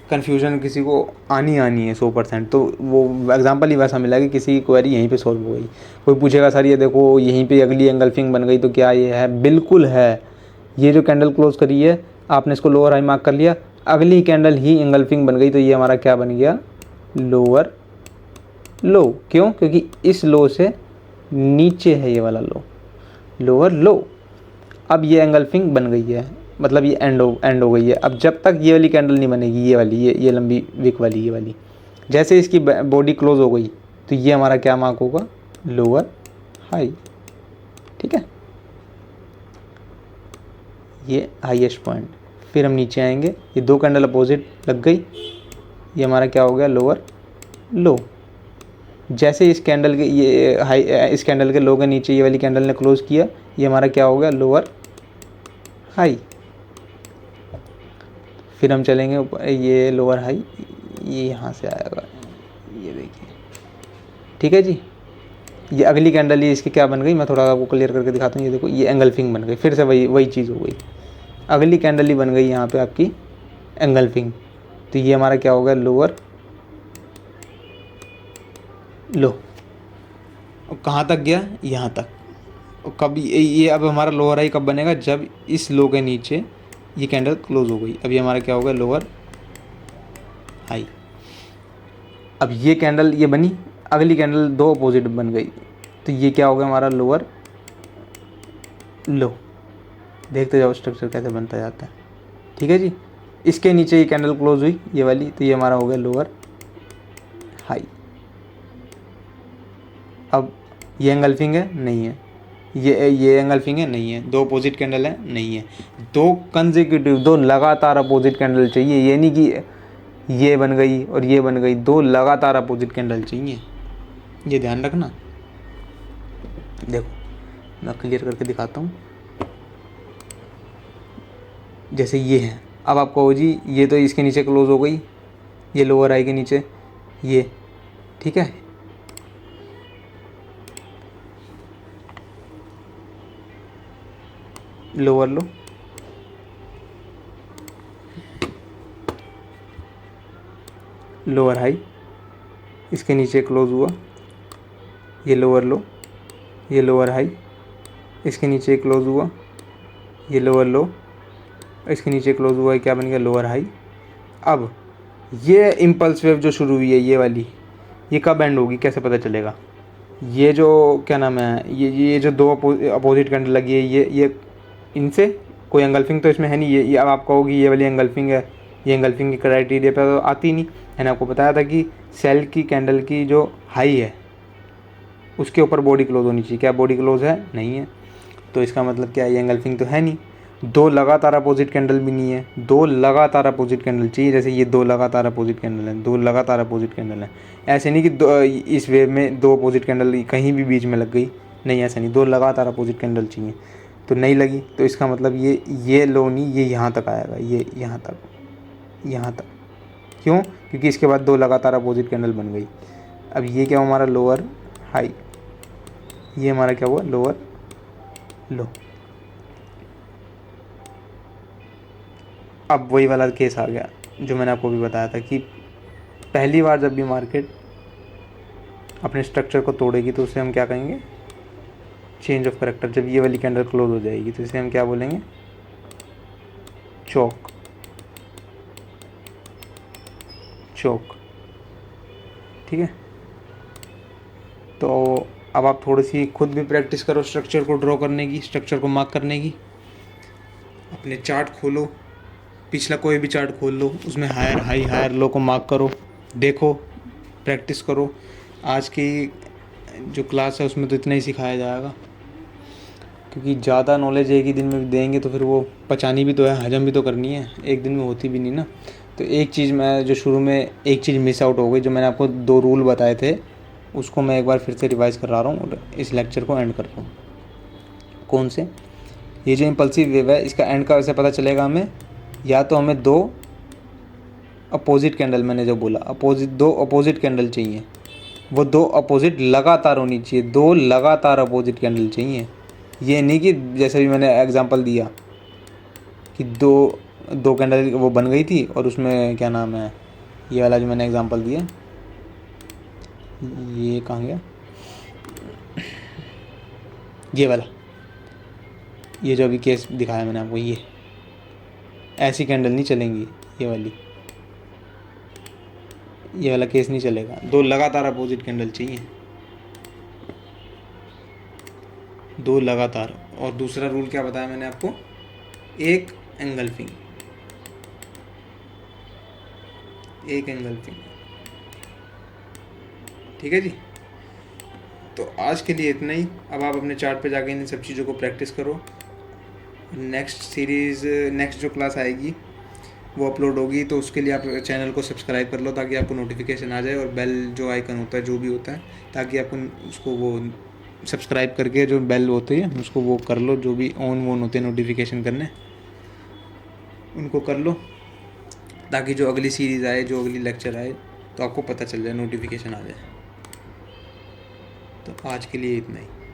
Speaker 1: कन्फ्यूजन किसी को आनी है 100%, तो वो एग्जांपल ही वैसा मिला कि किसी की क्वेरी यहीं पे सॉल्व हो गई। कोई पूछेगा सर ये देखो यहीं पे अगली एंगल्फिंग बन गई, तो क्या ये है, बिल्कुल है। ये जो कैंडल क्लोज करी है, आपने इसको लोअर हाई मार्क कर लिया, अगली कैंडल ही एंगल्फिंग बन गई, तो ये हमारा क्या बन गया, लोअर लो। क्यों, क्योंकि इस लो से नीचे है ये वाला लो, लोअर लो। अब ये एंगल्फिंग बन गई है, मतलब ये एंड हो गई है। अब जब तक ये वाली कैंडल नहीं बनेगी, ये वाली, ये लंबी विक वाली, ये वाली, जैसे इसकी बॉडी क्लोज हो गई, तो ये हमारा क्या मार्क होगा, लोअर हाई, ठीक है, ये हाईएस्ट पॉइंट। फिर हम नीचे आएंगे, ये 2 कैंडल अपोजिट लग गई, ये हमारा क्या हो गया, लोअर लो। जैसे इस कैंडल के ये हाई, इस कैंडल के लो के नीचे ये वाली कैंडल ने क्लोज किया, ये हमारा क्या हो गया, लोअर हाई। फिर हम चलेंगे ऊपर, ये लोअर हाई, ये यहाँ से आएगा, ये देखिए, ठीक है जी। ये अगली कैंडल ये इसकी क्या बन गई, मैं थोड़ा आपको क्लियर करके दिखाता हूँ। ये देखो, ये एंगल्फिंग बन गई, फिर से वही चीज़ हो गई। अगली कैंडल ही बन गई यहाँ पे आपकी एंगल्फिंग। तो ये हमारा क्या हो गया, लोअर लो। और कहाँ तक गया, यहाँ तक। और कब ये अब हमारा लोअर हाई कब बनेगा, जब इस लो के नीचे ये कैंडल क्लोज हो गई। अब ये हमारा क्या हो गया, लोअर हाई। अब ये कैंडल ये बनी, अगली कैंडल दो अपोजिट बन गई, तो ये क्या हो गया हमारा, लोअर लो। देखते जाओ स्ट्रक्चर कैसे बनता जाता है, ठीक है जी। इसके नीचे ये कैंडल क्लोज हुई, ये वाली, तो ये हमारा हो गया लोअर हाई। अब ये एंगल्फिंग है, नहीं है। ये एंगल्फिंग है, नहीं है। दो अपोजिट कैंडल है, नहीं है। दो कंसेक्यूटिव, दो लगातार अपोजिट कैंडल चाहिए। ये नहीं कि ये बन गई और ये बन गई, दो लगातार अपोजिट कैंडल चाहिए, ये ध्यान रखना। देखो मैं क्लियर करके दिखाता हूँ। जैसे ये है, अब आप कहो जी ये तो इसके नीचे क्लोज हो गई, ये लोअर हाई के नीचे, ये ठीक है। लोअर लो, लोअर हाई, इसके नीचे क्लोज हुआ, ये लोअर लो, ये लोअर हाई, इसके नीचे क्लोज हुआ, ये लोअर लो, इसके नीचे क्लोज हुआ, क्या बन गया, लोअर हाई। अब ये इम्पल्स वेव जो शुरू हुई है ये वाली, ये कब एंड होगी, कैसे पता चलेगा। ये जो क्या नाम है, ये जो दो अपोजिट कैंडल लगी है, ये इनसे कोई एंगल्फिंग तो इसमें है नहीं। ये अब आप कहोगी ये वाली एंगल्फिंग है, ये एंगल्फिंग की क्राइटेरिया पे तो आती नहीं। मैंने आपको बताया था कि सेल की कैंडल की जो हाई है उसके ऊपर बॉडी क्लोज होनी चाहिए। क्या बॉडी क्लोज है, नहीं है। तो इसका मतलब क्या है, ये एंगल्फिंग तो है नहीं। दो लगातार अपोजिट कैंडल भी नहीं है, दो लगातार अपोजिट कैंडल चाहिए। जैसे ये दो लगातार अपोजिट कैंडल हैं, दो लगातार अपोजिट कैंडल हैं। ऐसे नहीं कि इस वेव में दो अपोजिट कैंडल कहीं भी बीच में लग गई, नहीं, ऐसा नहीं। दो लगातार अपोजिट कैंडल चाहिए, तो नहीं लगी, तो इसका मतलब ये लो नहीं, ये यहाँ तक आएगा, ये यहाँ तक, यहाँ तक। क्यों, क्योंकि इसके बाद दो लगातार अपोजिट कैंडल बन गई। अब ये क्या हुआ हमारा, लोअर हाई, ये हमारा क्या हुआ, लोअर लो। अब वही वाला केस आ गया जो मैंने आपको भी बताया था कि पहली बार जब भी मार्केट अपने स्ट्रक्चर को तोड़ेगी तो उसे हम क्या कहेंगे, चेंज ऑफ करेक्टर। जब ये वाली कैंडल क्लोज हो जाएगी तो इसे हम क्या बोलेंगे, चौक, चौक, ठीक है। तो अब आप थोड़ी सी खुद भी प्रैक्टिस करो स्ट्रक्चर को ड्रॉ करने की, स्ट्रक्चर को मार्क करने की। अपने चार्ट खोलो, पिछला कोई भी चार्ट खोल लो, उसमें हायर हाई हायर लो को मार्क करो, देखो, प्रैक्टिस करो। आज की जो क्लास है उसमें तो इतना ही सिखाया जाएगा, क्योंकि ज़्यादा नॉलेज एक ही दिन में देंगे तो फिर वो पचानी भी तो है, हजम भी तो करनी है, एक दिन में होती भी नहीं ना। तो एक चीज़ मैं जो शुरू में एक चीज़ मिस आउट हो गई, जो मैंने आपको दो रूल बताए थे, उसको मैं एक बार फिर से रिवाइज़ कर रहा हूँ और इस लेक्चर को एंड कर रहा हूँ। कौन से, ये जो इम्पल्सिव वेव है इसका एंड का वैसे पता चलेगा हमें, या तो हमें दो अपोजिट कैंडल, मैंने जो बोला दो अपोजिट कैंडल चाहिए, वो दो अपोजिट लगातार होनी चाहिए, दो लगातार अपोजिट कैंडल चाहिए। ये नहीं कि जैसे भी मैंने एग्जांपल दिया कि दो कैंडल वो बन गई थी और उसमें क्या नाम है, ये वाला जो मैंने एग्जांपल दिया, ये कहाँ गया, ये वाला, ये जो अभी केस दिखाया मैंने आपको, ये ऐसी कैंडल नहीं चलेंगी, ये वाला केस नहीं चलेगा। दो लगातार अपोजिट कैंडल चाहिए, दो लगातार। और दूसरा रूल क्या बताया मैंने आपको, एक एंगल्फिंग, एक एंगल्फिंग, ठीक है जी। तो आज के लिए इतना ही। अब आप अपने चार्ट पे जाके इन सब चीज़ों को प्रैक्टिस करो। नेक्स्ट जो क्लास आएगी वो अपलोड होगी, तो उसके लिए आप चैनल को सब्सक्राइब कर लो ताकि आपको नोटिफिकेशन आ जाए, और बेल जो आइकन होता है जो भी होता है, ताकि आपको उसको वो सब्सक्राइब करके जो बेल होती है उसको वो कर लो, जो भी ऑन होते हैं नोटिफिकेशन करने, उनको कर लो, ताकि जो अगली सीरीज़ आए, जो अगली लेक्चर आए, तो आपको पता चल जाए, नोटिफिकेशन आ जाए। तो आज के लिए इतना ही।